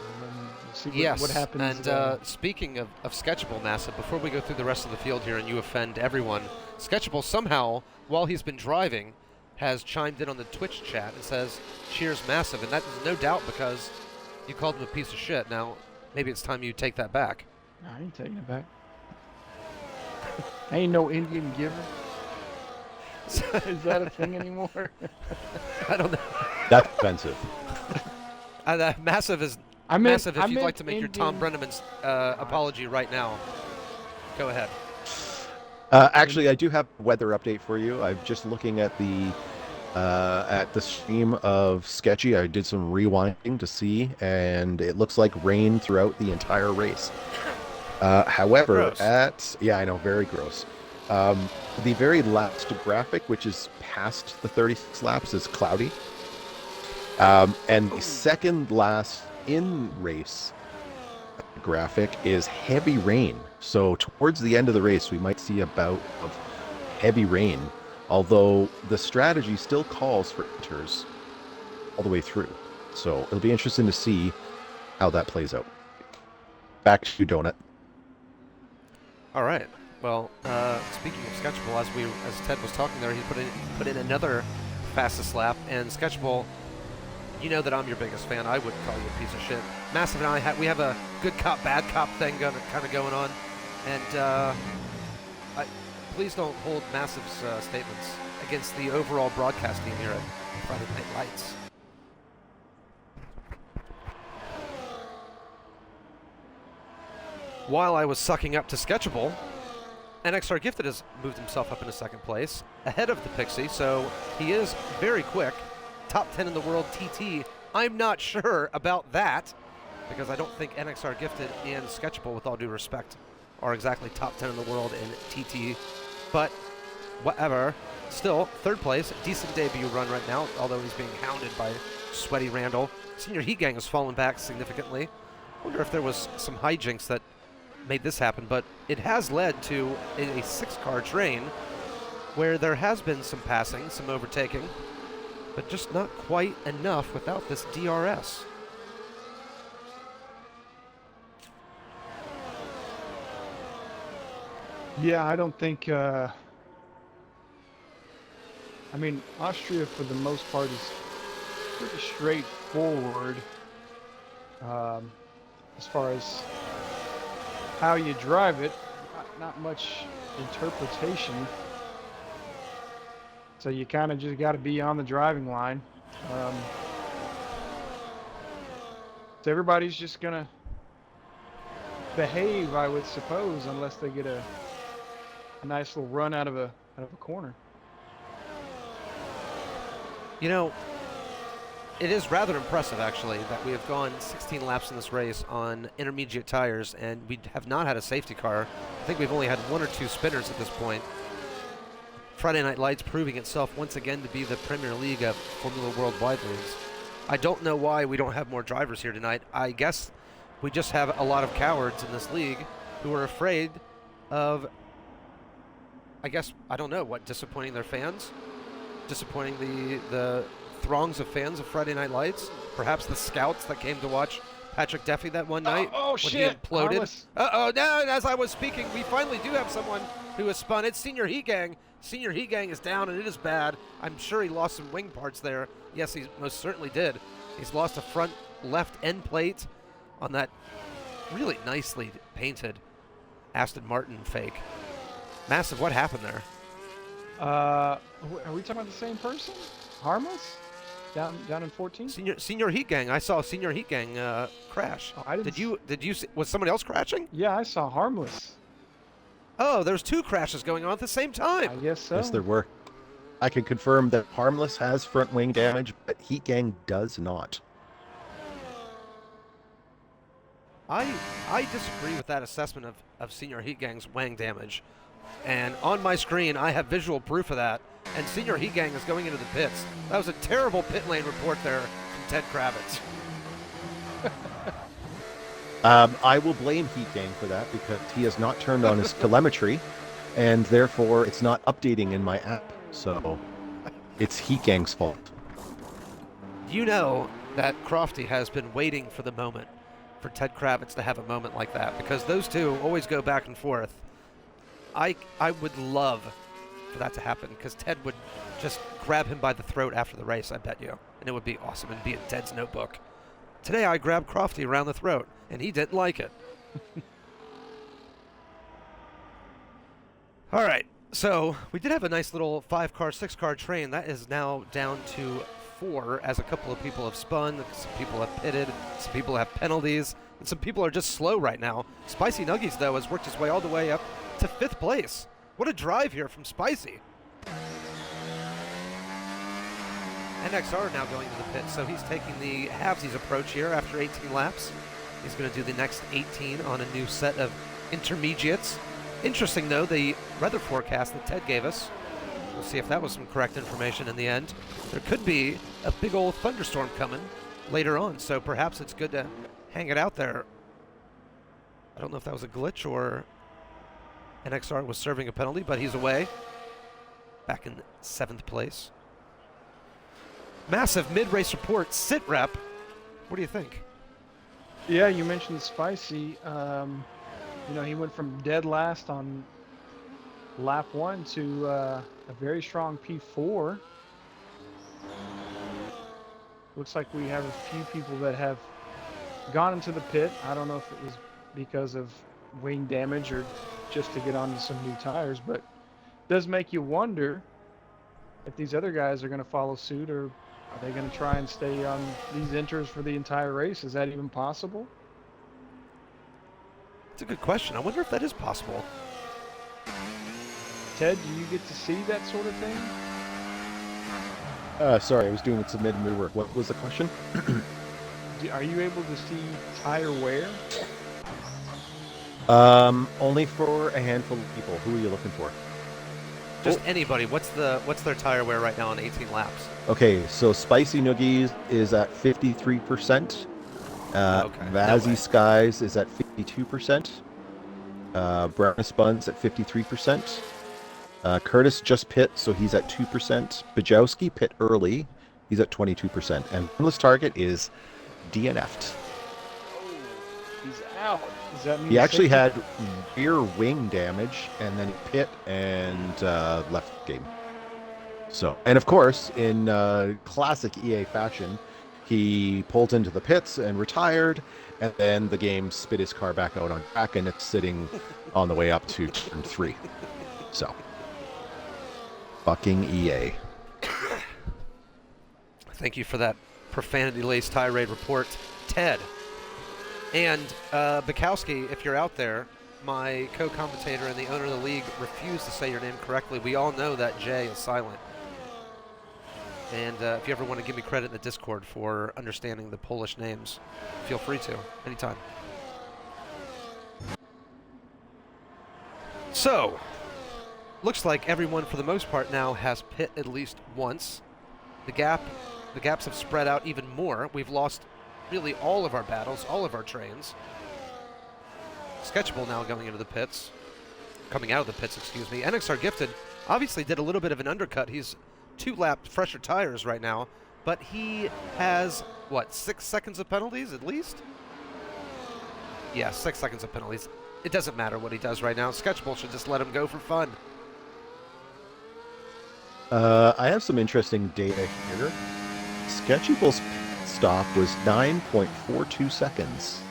And then we'll see what happens.
And speaking of Sketchable, Massive, before we go through the rest of the field here and you offend everyone, Sketchable somehow, while he's been driving, has chimed in on the Twitch chat and says, "Cheers, Massive," and that is no doubt because you called him a piece of shit. Now, maybe it's time you take that back.
No, I ain't taking it back. I ain't no Indian giver. Is that a thing anymore?
I don't know.
That's offensive.
Massive is massive. If you'd like to make your Tom Brenneman's apology right now, go ahead.
Actually, I do have a weather update for you. I'm just looking at the stream of Sketchy. I did some rewinding to see, and it looks like rain throughout the entire race. However,
gross.
Yeah, I know, very gross. The very last graphic, which is past the 36 laps, is cloudy. And the second last in-race graphic is heavy rain. So towards the end of the race, we might see a bout of heavy rain, although the strategy still calls for enters all the way through. So it'll be interesting to see how that plays out. Back to you, Donut.
All right. Well, speaking of Sketchable, as Ted was talking there, he put in another fastest lap, and Sketchable, you know that I'm your biggest fan. I wouldn't call you a piece of shit. Massive and I we have a good cop, bad cop thing kind of going on, and please don't hold Massive's statements against the overall broadcast team here at Friday Night Lights. While I was sucking up to Sketchable, NXR Gifted has moved himself up into second place, ahead of the Pixie, so he is very quick. Top 10 in the world TT. I'm not sure about that, because I don't think NXR Gifted and Sketchable, with all due respect, are exactly top 10 in the world in TT. But whatever. Still, third place, decent debut run right now, although he's being hounded by Sweaty Randall. Senior Heat Gang has fallen back significantly. I wonder if there was some hijinks that made this happen, but it has led to a 6-car train where there has been some passing, some overtaking, but just not quite enough without this DRS.
Yeah, I don't think. I mean, Austria for the most part is pretty straightforward as far as how you drive it. Not much interpretation. So you kind of just got to be on the driving line. So everybody's just gonna behave, I would suppose, unless they get a nice little run out of a corner.
You know, it is rather impressive, actually, that we have gone 16 laps in this race on intermediate tires, and we have not had a safety car. I think we've only had 1 or 2 spinners at this point. Friday Night Lights proving itself once again to be the Premier League of Formula Worldwide leagues. I don't know why we don't have more drivers here tonight. I guess we just have a lot of cowards in this league who are afraid of, I guess, I don't know, what, disappointing their fans? Disappointing the throngs of fans of Friday Night Lights? Perhaps the scouts that came to watch Patrick Duffy that one night
Oh
when
shit!
he imploded.
Harmless.
Uh-oh, now as I was speaking, we finally do have someone who has spun. It's Senior Heat Gang. Senior Heat Gang is down, and it is bad. I'm sure he lost some wing parts there. Yes, he most certainly did. He's lost a front left end plate on that really nicely painted Aston Martin fake. Massive, what happened there?
Are we talking about the same person? Harmless? Down in 14?
Senior Heat Gang. I saw Senior Heat Gang crash.
Oh, I didn't
Did you see, was somebody else crashing?
Yeah, I saw Harmless.
Oh, there's 2 crashes going on at the same time.
I guess so.
Yes, there were. I can confirm that Harmless has front wing damage, but Heat Gang does not.
I disagree with that assessment of Senior Heat Gang's wing damage. And on my screen, I have visual proof of that. And Senior Heat Gang is going into the pits. That was a terrible pit lane report there from Ted Kravitz.
I will blame Heat Gang for that because he has not turned on his telemetry, and therefore it's not updating in my app. So it's Heat Gang's fault.
You know that Crofty has been waiting for the moment for Ted Kravitz to have a moment like that, because those two always go back and forth. I would love for that to happen, because Ted would just grab him by the throat after the race, I bet you. And it would be awesome. It'd be in Ted's notebook. Today I grabbed Crofty around the throat, and he didn't like it. All right, so we did have a nice little 5-car, 6-car train. That is now down to 4, as a couple of people have spun, some people have pitted, some people have penalties, and some people are just slow right now. Spicy Nuggies, though, has worked his way all the way up to 5th place. What a drive here from Spicy. NXR now going to the pit, so he's taking the halvesies approach here after 18 laps. He's going to do the next 18 on a new set of intermediates. Interesting, though, the weather forecast that Ted gave us. We'll see if that was some correct information in the end. There could be a big old thunderstorm coming later on, so perhaps it's good to hang it out there. I don't know if that was a glitch or NXR was serving a penalty, but he's away. Back in 7th place. Massive mid-race report, sit rep. What do you think?
Yeah, you mentioned Spicy. You know, he went from dead last on lap 1 to a very strong P4. Looks like we have a few people that have gone into the pit. I don't know if it was because of wing damage or just to get onto some new tires, but it does make you wonder if these other guys are going to follow suit, or are they going to try and stay on these inters for the entire race? Is that even possible?
It's a good question. I wonder if that is possible.
Ted, do you get to see that sort of thing?
Sorry, I was doing some mid-mover. What was the question?
Are you able to see tire wear?
Only for a handful of people. Who are you looking for?
Just anybody. What's their tire wear right now on 18 laps?
Okay, so Spicy Noogies is at 53%.
Okay.
Vazzy Skies is at 52%. Brownus Buns at 53%. Curtis just pit, so he's at 2%. Bajowski pit early, he's at 22%. And winless target is DNF'd.
He's out. Does that mean
He actually
safety?
had rear wing damage, and then he pit and left game. So, and of course, in classic EA fashion, he pulled into the pits and retired, and then the game spit his car back out on track, and it's sitting on the way up to turn 3. So, fucking EA.
Thank you for that profanity-laced tirade report, Ted. And Bukowski, if you're out there, my co-commentator and the owner of the league refused to say your name correctly. We all know that J is silent. And if you ever want to give me credit in the Discord for understanding the Polish names, feel free to, anytime. So, looks like everyone for the most part now has pit at least once. The gaps have spread out even more. We've lost really all of our battles, all of our trains. Sketchable now going into the pits. Coming out of the pits, excuse me. NXR Gifted obviously did a little bit of an undercut. He's 2-lap fresher tires right now, but he has, what, 6 seconds of penalties at least? Yeah, 6 seconds of penalties. It doesn't matter what he does right now. Sketchable should just let him go for fun.
I have some interesting data here. Sketchable's stop was 9.42 seconds.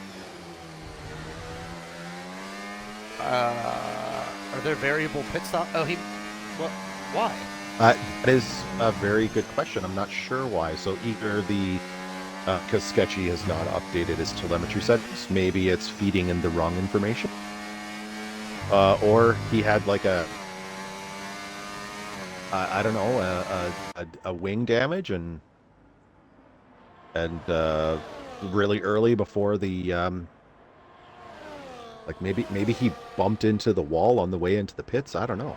Are there variable pit stop? Oh, well, why?
That is a very good question. I'm not sure why. So either because Sketchy has not updated his telemetry settings, maybe it's feeding in the wrong information. Or he had like I don't know, a wing damage and really early before the like maybe he bumped into the wall on the way into the pits. I don't know.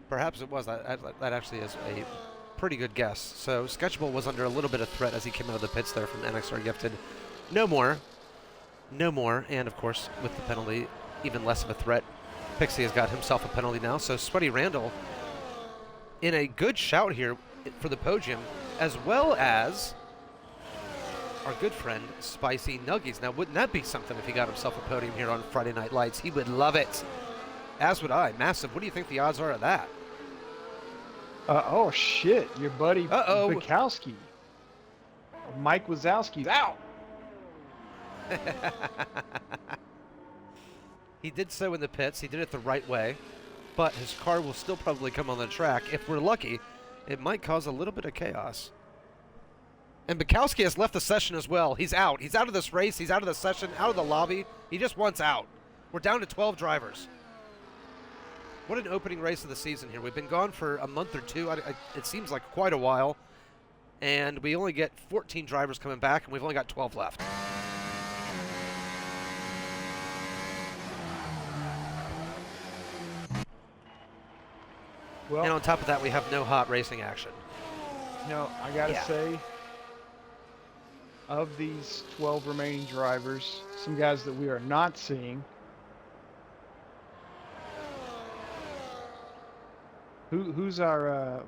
Perhaps it was. That actually is a pretty good guess. So Sketchable was under a little bit of threat as he came out of the pits there from NXR Gifted. No more. And of course, with the penalty, even less of a threat. Pixie has got himself a penalty now. So Sweaty Randall in a good shout here for the podium, as well as our good friend Spicy Nuggies. Now, wouldn't that be something if he got himself a podium here on Friday Night Lights? He would love it. As would I. Massive. What do you think the odds are of that?
Oh shit! Your buddy
Uh-oh.
Bukowski, Mike Wazowski's out.
He did so in the pits. He did it the right way, but his car will still probably come on the track. If we're lucky, it might cause a little bit of chaos. And Bukowski has left the session as well. He's out. He's out of this race. He's out of the session, out of the lobby. He just wants out. We're down to 12 drivers. What an opening race of the season here. We've been gone for a month or two. It seems like quite a while. And we only get 14 drivers coming back, and we've only got 12 left.
Well,
And on top of that, we have no hot racing action.
I gotta
Yeah.
say, of these 12 remaining drivers, some guys that we are not seeing. Who's our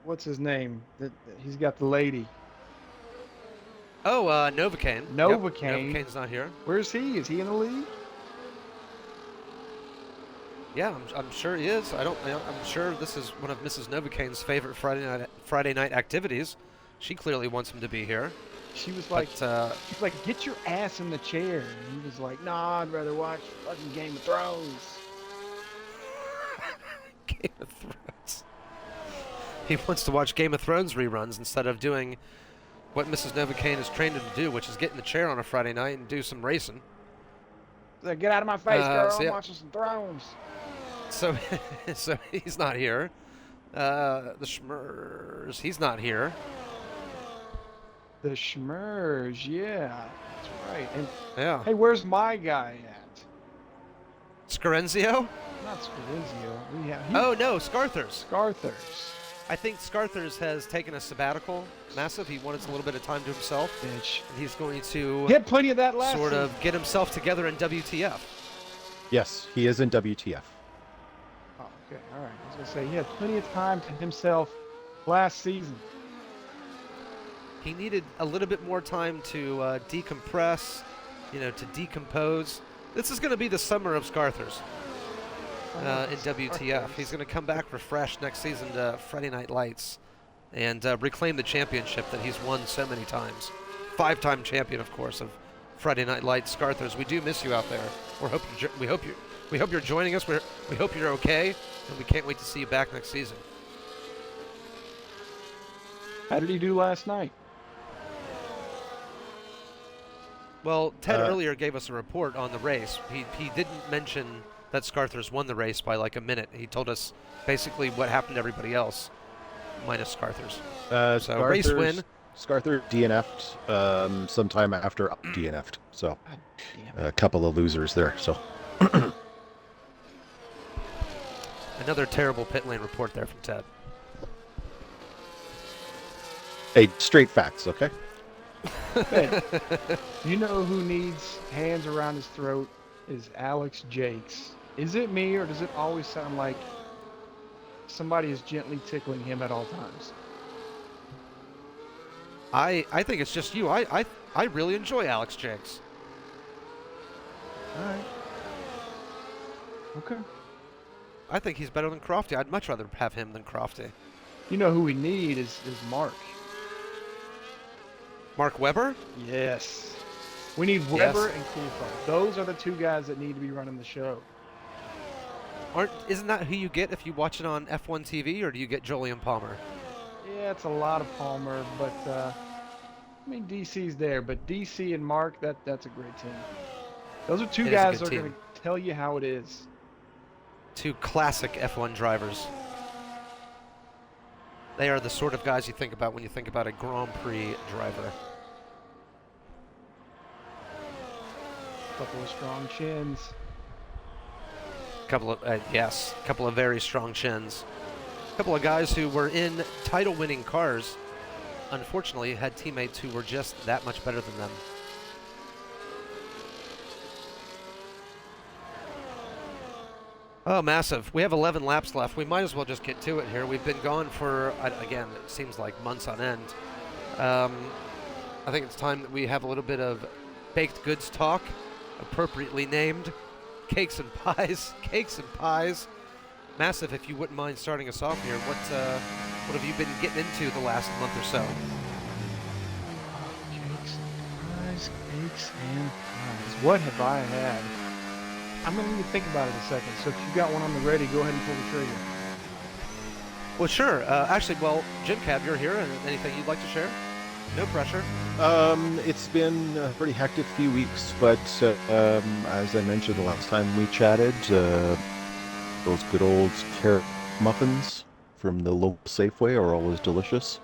what's his name? He's got the lady.
Oh, Novocaine.
Novocaine.
Novocaine's not here.
Where's he? Is he in the lead?
Yeah, I'm sure he is. I'm sure this is one of Mrs. Novocaine's favorite Friday night activities. She clearly wants him to be here.
She was like,
But,
she's like, get your ass in the chair. And he was like, nah, I'd rather watch fucking Game of Thrones.
Game of Thrones. He wants to watch Game of Thrones reruns instead of doing what Mrs. Novocaine has trained him to do, which is get in the chair on a Friday night and do some racing.
He's like, get out of my face, girl.
so
I'm
yeah.
watching some Thrones.
So, so he's not here. The Schmers, he's not here.
The Schmers, yeah, that's right. And
Yeah.
hey, where's my guy at?
Scarenzio?
Not Scarizio. We have
Oh no, Scarthers.
Scarthers.
I think Scarthers has taken a sabbatical, massive. He wanted a little bit of time to himself.
Bitch.
And he's going to
He had plenty of that last
sort of
season.
get himself together in WTF.
Yes, he is in WTF.
Oh, okay, all right. I was gonna say he had plenty of time to himself last season.
He needed a little bit more time to decompress, to decompose. This is going to be the summer of Scarthers in WTF. He's going to come back refreshed next season to Friday Night Lights and reclaim the championship that he's won so many times. 5-time champion, of course, of Friday Night Lights. Scarthers, we do miss you out there. We hope you're joining us. We hope you're okay, and we can't wait to see you back next season.
How did he do last night?
Well, Ted earlier gave us a report on the race. He didn't mention that Scarthers won the race by like a minute. He told us basically what happened to everybody else, minus Scarthers. So race win.
Scarther DNF'd sometime after DNF'd. So a couple of losers there. So
another terrible pit lane report there from Ted.
hey, straight facts, okay?
Hey, you know who needs hands around his throat is Alex Jakes. Is it me, or does it always sound like somebody is gently tickling him at all times?
I think it's just you. I really enjoy Alex Jakes.
All right. Okay.
I think he's better than Crofty. I'd much rather have him than Crofty.
You know who we need is Mark.
Mark Webber?
Yes. We need Webber and Coulthard. Those are the two guys that need to be running the show.
Isn't that who you get if you watch it on F1 TV, or do you get Jolyon Palmer?
Yeah, it's a lot of Palmer, but I mean DC's there, but DC and Mark, that's a great team. Those are two guys that are going to tell you how it is.
Two classic F1 drivers. They are the sort of guys you think about when you think about a Grand Prix driver.
Couple of strong chins.
Couple of very strong chins. Couple of guys who were in title-winning cars, unfortunately had teammates who were just that much better than them. Oh, massive. We have 11 laps left. We might as well just get to it here. We've been gone for, again, it seems like months on end. I think it's time that we have a little bit of baked goods talk, appropriately named cakes and pies. Cakes and pies. Massive, if you wouldn't mind starting us off here, what have you been getting into the last month or so?
Cakes and pies, cakes and pies. What have I had? I'm going to need to think about it a second, so if you got one on the ready, go ahead and pull the trigger.
Well, sure. Actually, Jim Cab, you're here. Anything you'd like to share? No pressure.
It's been a pretty hectic few weeks, but as I mentioned the last time we chatted, those good old carrot muffins from the local Safeway are always delicious.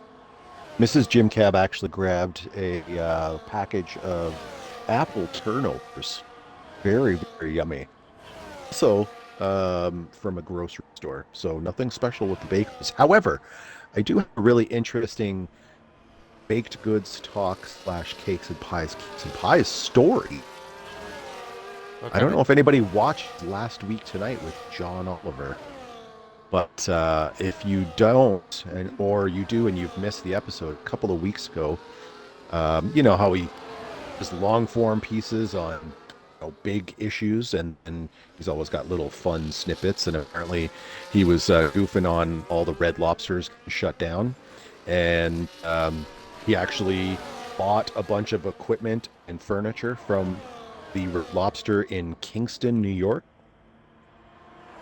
Mrs. Jim Cab actually grabbed a package of apple turnovers. Very, very yummy. Also, from a grocery store, so nothing special with the bakeries. However, I do have a really interesting baked goods talk / cakes and pies story. Okay. I don't know if anybody watched Last Week Tonight with John Oliver, but if you don't, or you do and you've missed the episode a couple of weeks ago, you know how he does long form pieces on big issues, and he's always got little fun snippets, and apparently he was goofing on all the Red Lobsters shut down, and he actually bought a bunch of equipment and furniture from the Red Lobster in Kingston, New York,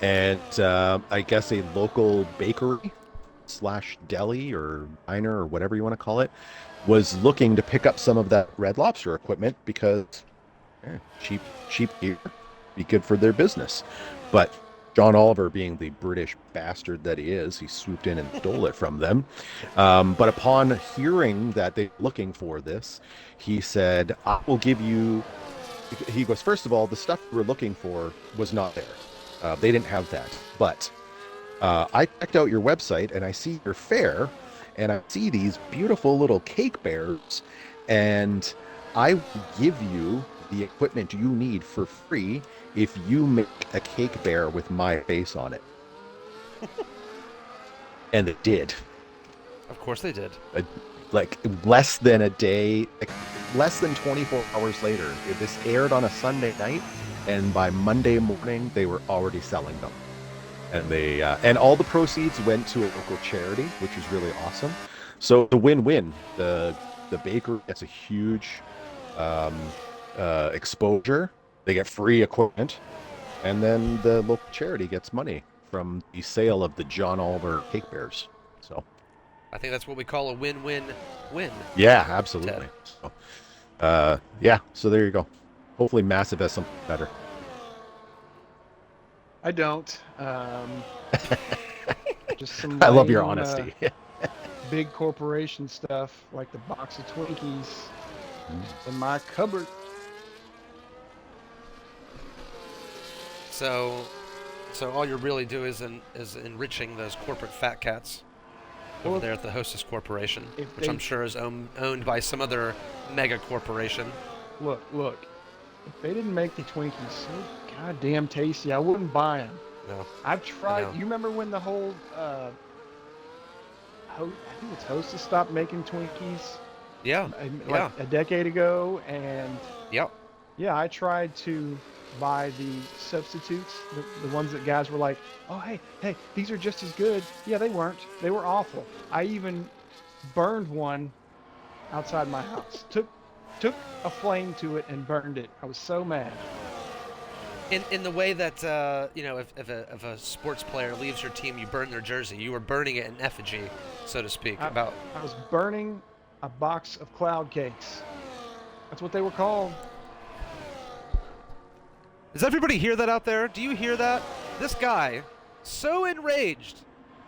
and I guess a local bakery / deli or diner or whatever you want to call it was looking to pick up some of that Red Lobster equipment because cheap gear, be good for their business. But John Oliver, being the British bastard that he is, he swooped in and stole it from them. But upon hearing that they're looking for this, he said, I will give you... He goes, first of all, the stuff we were looking for was not there. They didn't have that. But I checked out your website and I see your fair, and I see these beautiful little cake bears, and I will give you the equipment you need for free if you make a cake bear with my face on it. And it did.
Of course they did.
Uh, like less than a day, like, less than 24 hours later. This aired on a Sunday night, and by Monday morning they were already selling them. And they and all the proceeds went to a local charity, which is really awesome. So the win-win. The baker gets a huge um, exposure. They get free equipment, and then the local charity gets money from the sale of the John Oliver cake bears. So
I think that's what we call a win-win-win.
yeah, absolutely. So, yeah. So there you go. Hopefully, Massive has something better.
I don't. Just some
I love your
lame,
honesty.
big corporation stuff like the box of Twinkies in my cupboard.
So all you're really doing is enriching those corporate fat cats over
Well,
there at the Hostess Corporation,
if
which
they-
I'm sure is owned by some other mega corporation.
Look. If they didn't make the Twinkies so goddamn tasty, I wouldn't buy them.
No.
I've tried.
know.
You remember when the whole, I think it's Hostess stopped making Twinkies
Yeah.
like a decade ago, and
Yep.
yeah, I tried to buy the substitutes, the ones that guys were like, oh hey, these are just as good. Yeah, they weren't. They were awful. I even burned one outside my house. Took a flame to it and burned it. I was so mad.
In the way that if a sports player leaves your team, you burn their jersey. You were burning it in effigy, so to speak.
I was burning a box of cloud cakes. That's what they were called.
Does everybody hear that out there? Do you hear that? This guy, so enraged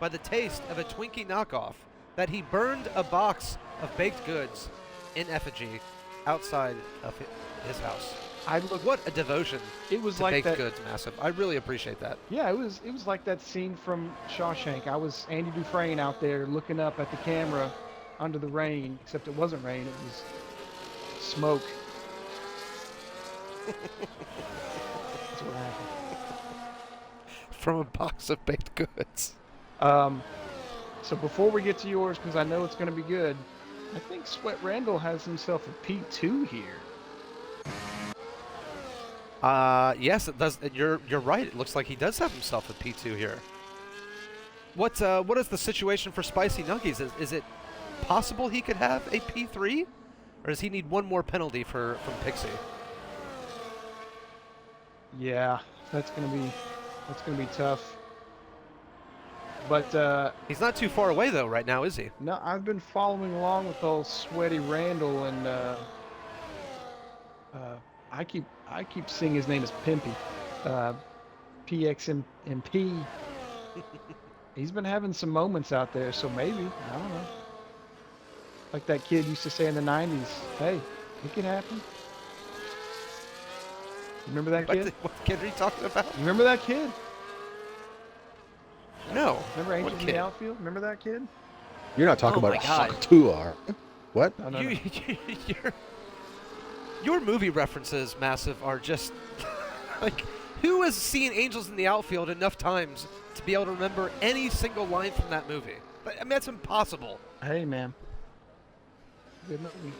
by the taste of a Twinkie knockoff that he burned a box of baked goods in effigy outside of his house. What a devotion
It was
to
like
baked
that.
goods, Massive. I really appreciate that.
Yeah, it was like that scene from Shawshank. I was Andy Dufresne out there looking up at the camera under the rain, except it wasn't rain, it was smoke. That's what happened.
From a box of baked goods.
So before we get to yours, because I know it's going to be good, I think Sweat Randall has himself a P2 here.
Yes, it does. You're right. It looks like he does have himself a P2 here. What is the situation for Spicy Nuggies? Is it possible he could have a P3, or does he need one more penalty from Pixie?
Yeah, that's gonna be tough. But
He's not too far away though right now, is he?
no, I've been following along with old Sweaty Randall, and I keep seeing his name as Pimpy, PXMP. He's been having some moments out there, so maybe, I don't know. Like that kid used to say in the '90s, "Hey, it can happen." Remember that kid?
What kid are you talking about?
You remember that kid?
No.
Remember Angels
What
in
kid?
the Outfield? Remember that kid?
You're not talking
Oh
about
my God.
Hawk are you? What?
No, no,
You,
no.
your movie references, Massive, are just like, who has seen Angels in the Outfield enough times to be able to remember any single line from that movie? I mean, that's impossible.
Hey, man. Good movie.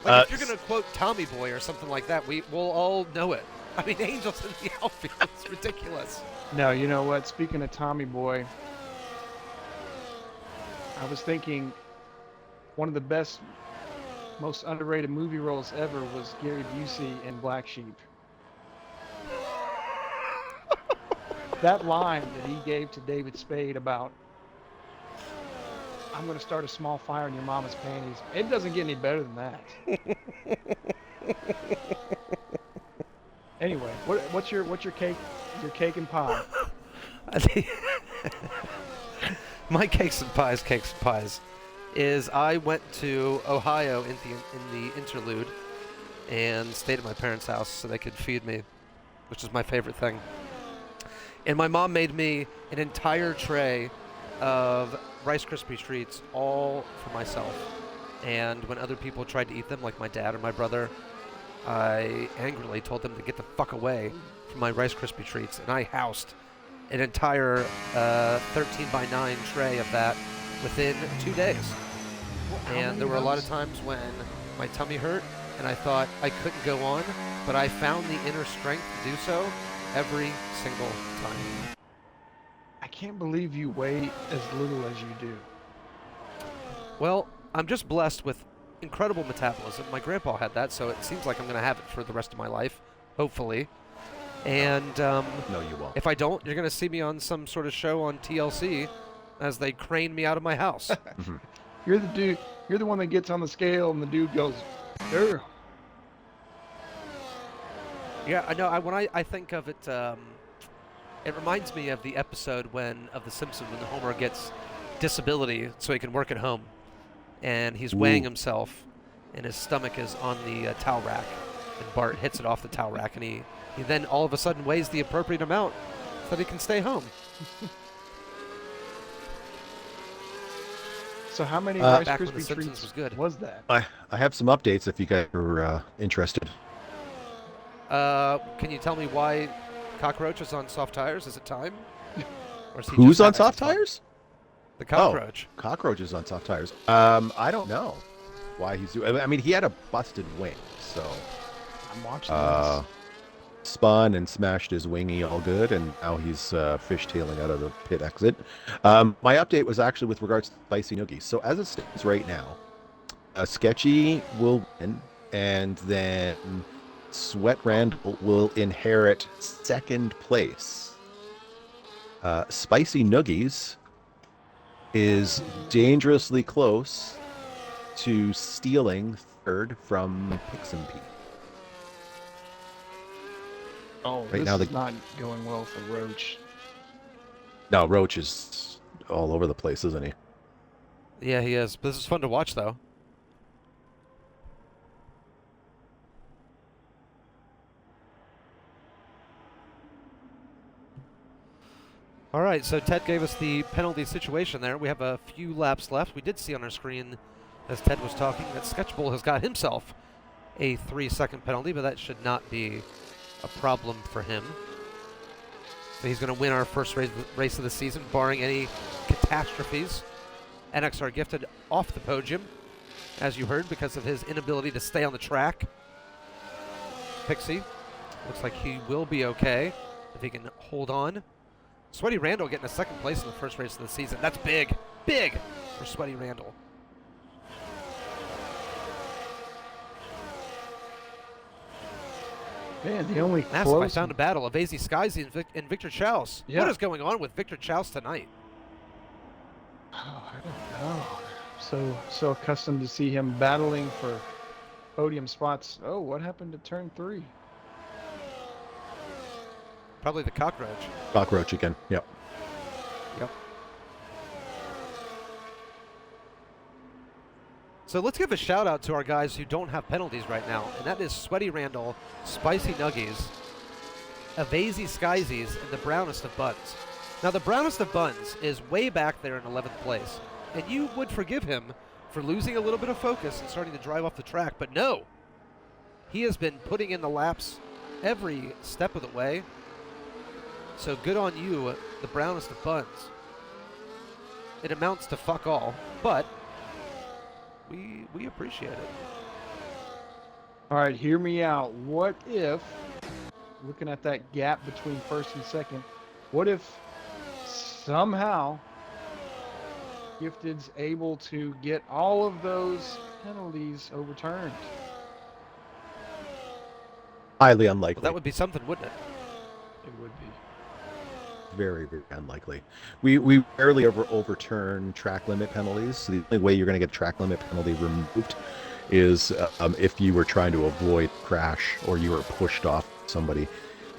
Like, if you're gonna quote Tommy Boy or something like that, we'll all know it. I mean, Angels in the Outfield, it's ridiculous.
No, you know what? Speaking of Tommy Boy, I was thinking one of the best, most underrated movie roles ever was Gary Busey in Black Sheep. That line that he gave to David Spade about, "I'm going to start a small fire in your mama's panties." It doesn't get any better than that. Anyway, what's your cake and pie?
I think my cakes and pies, is I went to Ohio in the interlude and stayed at my parents' house so they could feed me, which is my favorite thing. And my mom made me an entire tray of Rice Krispie treats all for myself. And when other people tried to eat them, like my dad or my brother, I angrily told them to get the fuck away from my Rice Krispie treats. And I housed an entire 13 by 9 tray of that within 2 days. And there were a lot of times when my tummy hurt and I thought I couldn't go on, but I found the inner strength to do so every single time.
I can't believe you weigh as little as you do.
Well, I'm just blessed with incredible metabolism. My grandpa had that, so it seems like I'm going to have it for the rest of my life, hopefully. And
No, you won't.
if I don't, you're going to see me on some sort of show on TLC as they crane me out of my house.
You're the dude. You're the one that gets on the scale, and the dude goes, "There."
Yeah, I know. When I think of it, it reminds me of the episode of The Simpsons when Homer gets disability so he can work at home, and he's weighing himself, and his stomach is on the towel rack, and Bart hits it off the towel rack, and he then all of a sudden weighs the appropriate amount so that he can stay home.
So how many Rice
back when The
Krispie
Simpsons
treats
was good.
was that?
I have some updates if you guys are interested.
Can you tell me why Cockroach is on soft tires? Is it time? Or is he
Who's
just
on
having
soft
some fun?
tires?
The Cockroach.
Cockroach is on soft tires. I don't know why he's doing. I mean, he had a busted wing, so
I'm watching this.
spun and smashed his wingy all good, and now he's fishtailing out of the pit exit. My update was actually with regards to Spicy Noogies. So as it stands right now, Sketchy will win, and then Sweat Randall will inherit second place. Spicy Noogies is dangerously close to stealing third from Pixum P.
Oh,
right now
is not going well for Roach.
No, Roach is all over the place, isn't he?
Yeah, he is. But this is fun to watch, though. All right, so Ted gave us the penalty situation there. We have a few laps left. We did see on our screen, as Ted was talking, that Sketchbull has got himself a 3-second penalty, but that should not be a problem for him. So he's going to win our first race of the season, barring any catastrophes. NXR Gifted off the podium, as you heard, because of his inability to stay on the track. Pixie looks like he will be okay if he can hold on. Sweaty Randall getting a second place in the first race of the season. That's big, big for Sweaty Randall.
Man, the only
Massive, I
close.
found a battle of AZ Skies and Victor Chouse.
Yeah.
What is going on with Victor Chouse tonight?
Oh, I don't know. So accustomed to see him battling for podium spots. Oh, what happened to turn 3?
Probably the Cockroach.
Cockroach again. Yep.
Yep. So let's give a shout out to our guys who don't have penalties right now, and that is Sweaty Randall, Spicy Nuggies, Avazy Skysies, and the Brownest of Buns. Now the Brownest of Buns is way back there in 11th place, and you would forgive him for losing a little bit of focus and starting to drive off the track, but no! He has been putting in the laps every step of the way. So good on you, the Brownest of Buns. It amounts to fuck all, but we appreciate it.
All right, hear me out. What if, looking at that gap between first and second, what if somehow Gifted's able to get all of those penalties overturned?
Highly unlikely.
Well, that would be something, wouldn't it?
It would be.
Very, very unlikely. We rarely ever overturn track limit penalties. So the only way you're going to get a track limit penalty removed is if you were trying to avoid crash or you were pushed off somebody.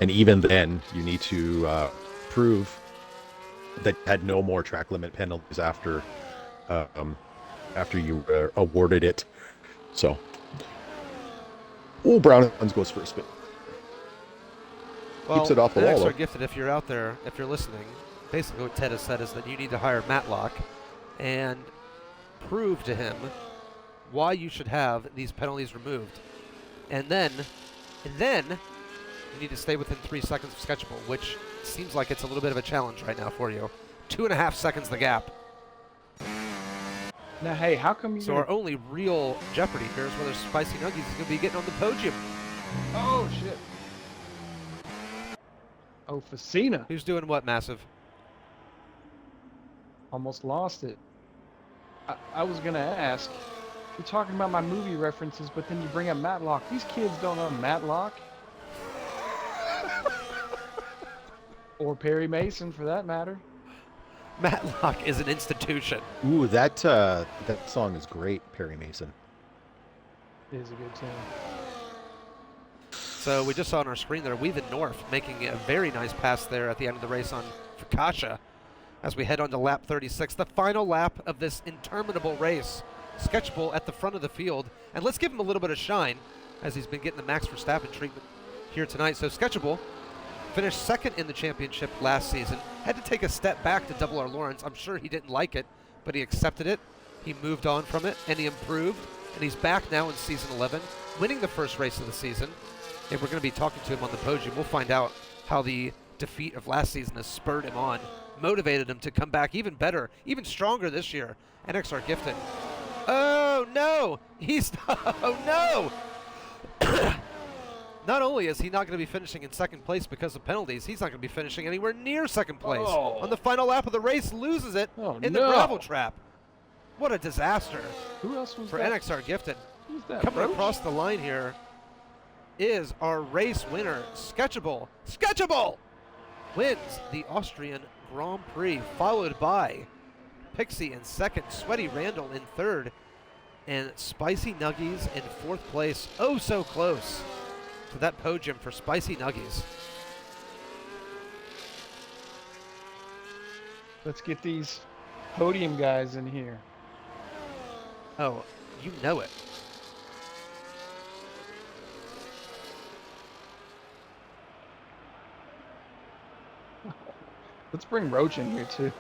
And even then, you need to prove that you had no more track limit penalties after you awarded it. So, Brown goes for a spin.
Well,
Keeps it off the wall,
NXR
though.
Gifted, if you're out there, if you're listening, basically what Ted has said is that you need to hire Matlock and prove to him why you should have these penalties removed. And then you need to stay within 3 seconds of sketchable, which seems like it's a little bit of a challenge right now for you. 2.5 seconds the gap.
Now, hey, how come you?
So our only real jeopardy here is whether Spicy Nuggies is going to be getting on the podium.
Oh shit! Oh, Facina
Who's doing what, Massive?
almost lost it. I was gonna ask. You're talking about my movie references, but then you bring up Matlock. These kids don't know Matlock. Or Perry Mason, for that matter.
Matlock is an institution.
Ooh, that song is great, Perry Mason.
It is a good tune.
So we just saw on our screen there, Weavin' North making a very nice pass there at the end of the race on Fukasha as we head on to lap 36, the final lap of this interminable race. Sketchable at the front of the field. And let's give him a little bit of shine as he's been getting the Max Verstappen treatment here tonight. So Sketchable finished second in the championship last season. Had to take a step back to Double R Lawrence. I'm sure he didn't like it, but he accepted it. He moved on from it, and he improved. And he's back now in Season 11, winning the first race of the season. And we're going to be talking to him on the podium. We'll find out how the defeat of last season has spurred him on, motivated him to come back even better, even stronger this year. NXR Gifted. Oh, no! Oh, no! Not only is he not going to be finishing in second place because of penalties, he's not going to be finishing anywhere near second place.
Oh.
On the final lap of the race, loses it in the
no.
gravel trap. What a disaster
Who else was
for
that?
NXR Gifted.
Who's that?
Coming
Roach?
across the line here is our race winner, Sketchable. Sketchable wins the Austrian Grand Prix, followed by Pixie in second, Sweaty Randall in third, and Spicy Nuggies in fourth place. Oh, so close to that podium for Spicy Nuggies.
Let's get these podium guys in here.
Oh, you know it.
Let's bring Roach in here too.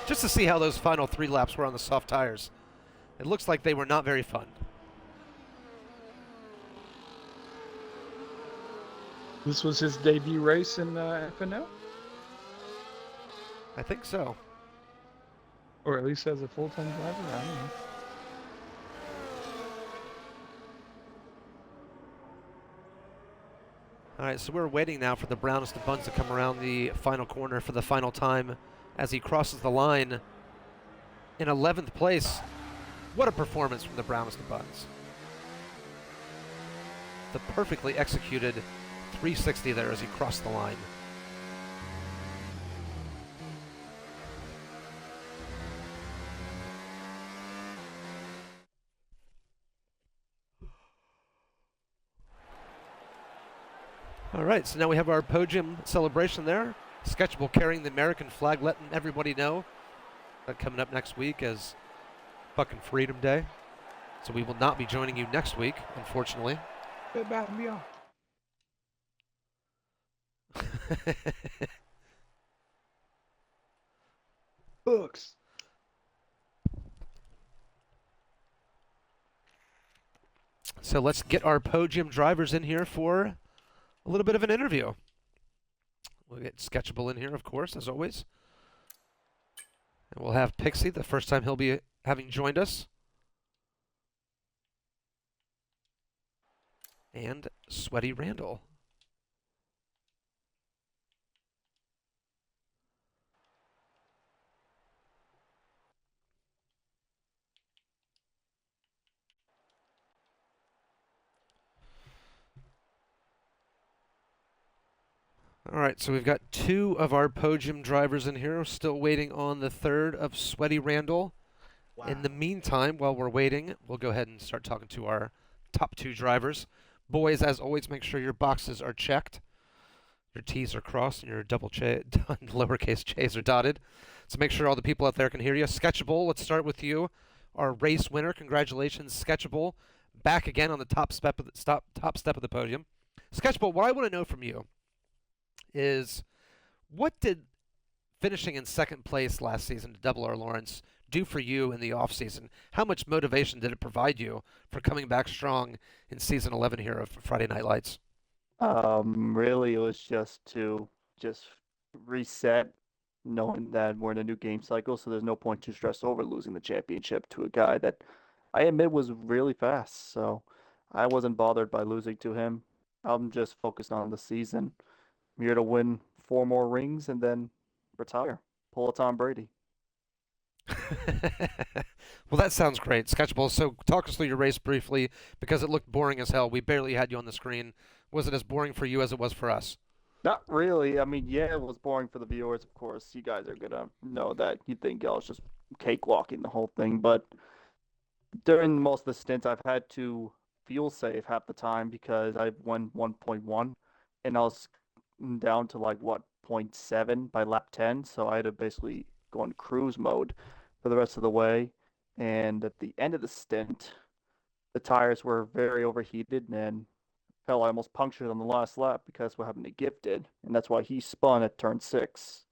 Just to see how those final 3 laps were on the soft tires. It looks like they were not very fun.
This was his debut race in FNL,
I think so.
or at least as a full-time driver. I don't know.
All right, so we're waiting now for the brownest of buns to come around the final corner for the final time as he crosses the line in 11th place. What a performance from the brownest of buns. The perfectly executed 360 there as he crossed the line. All right, so now we have our podium celebration there. Sketchable carrying the American flag, letting everybody know that coming up next week is fucking Freedom Day. So we will not be joining you next week, unfortunately.
Books.
So let's get our podium drivers in here for a little bit of an interview. We'll get Sketchable in here, of course, as always. And we'll have Pixie, the first time he'll be having joined us. And Sweaty Randall. All right, so we've got 2 of our podium drivers in here. We're still waiting on the third of Sweaty Randall. Wow. In the meantime, while we're waiting, we'll go ahead and start talking to our top 2 drivers. Boys, as always, make sure your boxes are checked. Your T's are crossed and your lowercase J's are dotted. So make sure all the people out there can hear you. Sketchable, let's start with you. Our race winner, congratulations, Sketchable. Back again on the top step of the podium. Sketchball, what I want to know from you is what did finishing in second place last season to double R Lawrence do for you in the off season? How much motivation did it provide you for coming back strong in season 11 here of Friday Night Lights?
Really, it was just to just reset, knowing that we're in a new game cycle, so there's no point to stress over losing the championship to a guy that I admit was really fast. So I wasn't bothered by losing to him. I'm just focused on the season. I'm here to win 4 more rings and then retire. Pull a Tom Brady.
Well, that sounds great. Sketchball, so talk us through your race briefly because it looked boring as hell. We barely had you on the screen. Was it as boring for you as it was for us?
Not really. I mean, yeah, it was boring for the viewers, of course. You guys are gonna know that. You think I was just cakewalking the whole thing, but during most of the stints, I've had to fuel save half the time because I won 1.1 and I was down to like what, zero point 0.7 by lap 10. So I had to basically go in cruise mode for the rest of the way. And at the end of the stint, the tires were very overheated and fell. I almost punctured on the last lap because what happened to Gift did. And that's why he spun at turn 6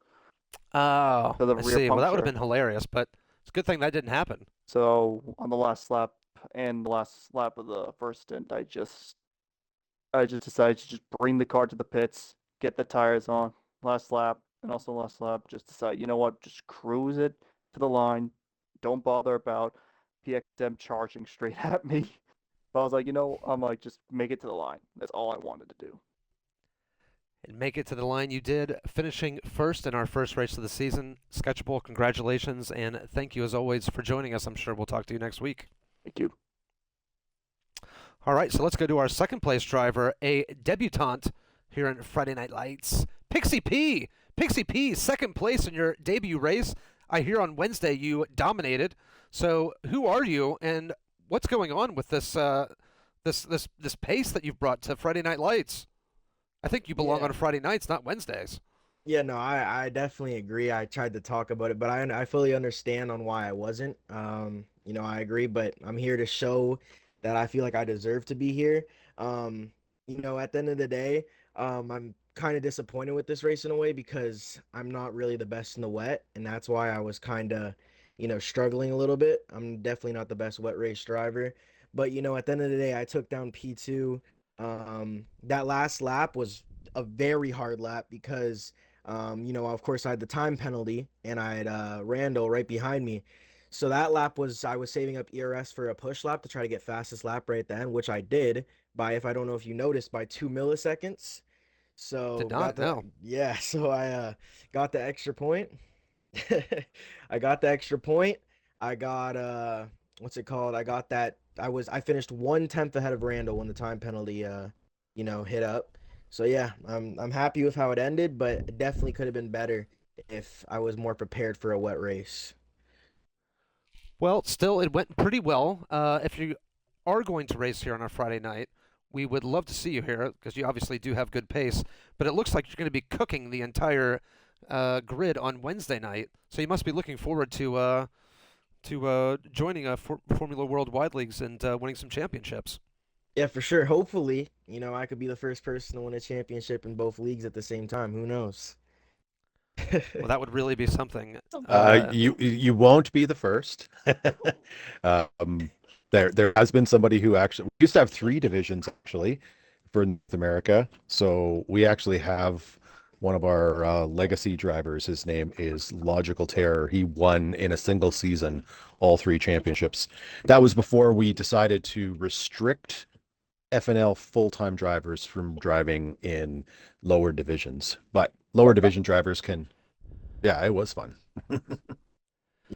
Oh,
to the
I
rear
see. Well, that would have
puncture.
been hilarious, but it's a good thing that didn't happen.
So on the last lap and the last lap of the first stint, I just decided to just bring the car to the pits, get the tires on last lap, and also last lap, just decide, you know what, just cruise it to the line. Don't bother about PXM charging straight at me. But I was like, I'm like, just make it to the line. That's all I wanted to do.
And make it to the line you did, finishing first in our first race of the season. Sketchable, congratulations, and thank you as always for joining us. I'm sure we'll talk to you next week.
Thank you.
All right, so let's go to our second place driver, a debutante here in Friday Night Lights, Pixie P. Pixie P, second place in your debut race. I hear on Wednesday you dominated. So who are you, and what's going on with this pace that you've brought to Friday Night Lights? I think you belong
Yeah.
on Friday nights, not Wednesdays.
Yeah, no, I definitely agree. I tried to talk about it, but I fully understand on why I wasn't. I agree, but I'm here to show that I feel like I deserve to be here. Um, at the end of the day, I'm kind of disappointed with this race in a way because I'm not really the best in the wet, and that's why I was kind of, struggling a little bit. I'm definitely not the best wet race driver, but at the end of the day, I took down P2. That last lap was a very hard lap because of course I had the time penalty and I had Randall right behind me. So that lap was I was saving up ERS for a push lap to try to get fastest lap right then, which I did by, if I don't know if you noticed, by 2 milliseconds.
Did
So
not
got the
know.
yeah, so I got the extra point. I got the extra point. I got what's it called? I finished 1/10 ahead of Randall when the time penalty hit up. So yeah, I'm happy with how it ended, but it definitely could have been better if I was more prepared for a wet race.
Well, still, it went pretty well. If you are going to race here on a Friday night, we would love to see you here because you obviously do have good pace. But it looks like you're going to be cooking the entire grid on Wednesday night, so you must be looking forward to joining Formula Worldwide leagues and winning some championships.
Yeah, for sure. Hopefully, I could be the first person to win a championship in both leagues at the same time. Who knows?
Well, that would really be something.
You won't be the first. um, there has been somebody who actually we used to have 3 divisions actually for North America. So we actually have one of our legacy drivers. His name is Logical Terror. He won in a single season all 3 championships. That was before we decided to restrict FNL full-time drivers from driving in lower divisions. But lower division drivers can, yeah, it was fun.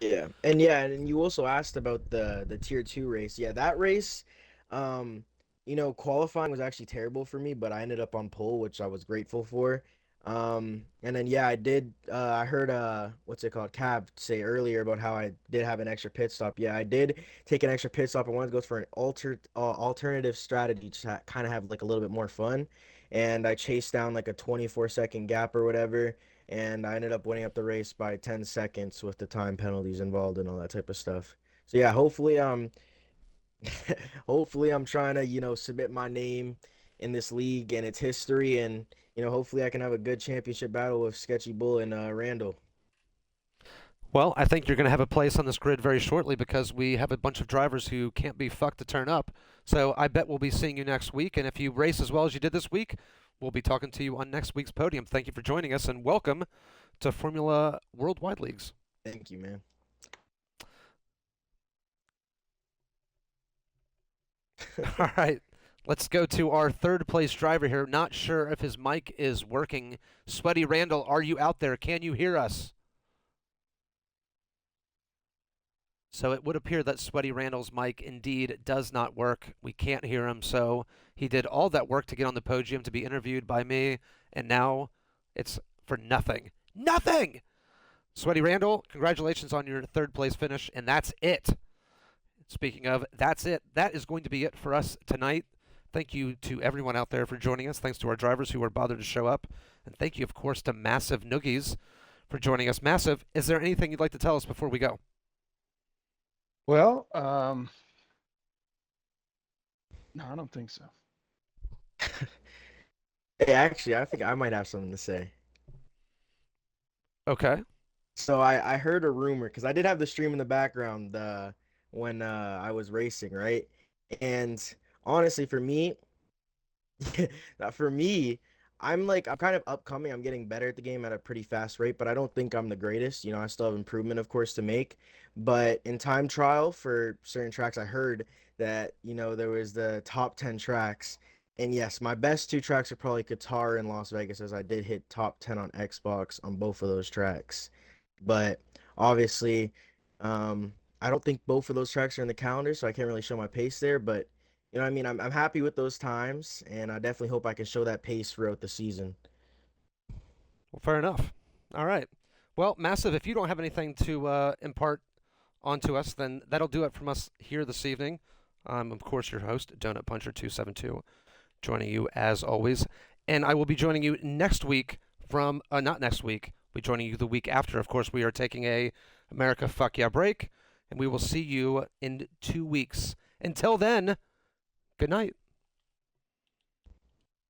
And you also asked about the tier 2 race. Yeah, that race, um, qualifying was actually terrible for me, but I ended up on pole, which I was grateful for. And then yeah, I heard what's it called? Cab say earlier about how I did have an extra pit stop. Yeah, I did take an extra pit stop. I wanted to go for an alternative strategy to kind of have like a little bit more fun. And I chased down like a 24-second gap or whatever, and I ended up winning up the race by 10 seconds with the time penalties involved and all that type of stuff. So yeah, hopefully hopefully I'm trying to, submit my name in this league and its history, and hopefully I can have a good championship battle with Sketchy Bull and Randall.
Well, I think you're going to have a place on this grid very shortly because we have a bunch of drivers who can't be fucked to turn up. So I bet we'll be seeing you next week. And if you race as well as you did this week, we'll be talking to you on next week's podium. Thank you for joining us, and welcome to Formula Worldwide Leagues.
Thank you, man.
All right. Let's go to our third place driver here. Not sure if his mic is working. Sweaty Randall, are you out there? Can you hear us? So it would appear that Sweaty Randall's mic indeed does not work. We can't hear him, so he did all that work to get on the podium to be interviewed by me, and now it's for nothing. Nothing! Sweaty Randall, congratulations on your third place finish, and that's it. Speaking of, that's it. That is going to be it for us tonight. Thank you to everyone out there for joining us. Thanks to our drivers who were bothered to show up. And thank you, of course, to Massive Noogies for joining us. Massive, is there anything you'd like to tell us before we go?
Well, no, I don't think so.
Hey, actually, I think I might have something to say.
Okay.
So I heard a rumor, because I did have the stream in the background when I was racing, right? And honestly, for me, I'm kind of upcoming. I'm getting better at the game at a pretty fast rate, but I don't think I'm the greatest. I still have improvement, of course, to make. But in time trial for certain tracks, I heard that, there was the top 10 tracks. And yes, my best two tracks are probably Qatar and Las Vegas, as I did hit top 10 on Xbox on both of those tracks. But obviously, I don't think both of those tracks are in the calendar, so I can't really show my pace there. But what I mean, I'm happy with those times, and I definitely hope I can show that pace throughout the season.
Well, fair enough. All right. Well, Massive, if you don't have anything to impart onto us, then that'll do it from us here this evening. I'm, of course, your host, Donut Puncher 272, joining you as always. And I will be joining you next week from, not next week, we'll be joining you the week after. Of course, we are taking a America Fuck Yeah break, and we will see you in 2 weeks. Until then, good night.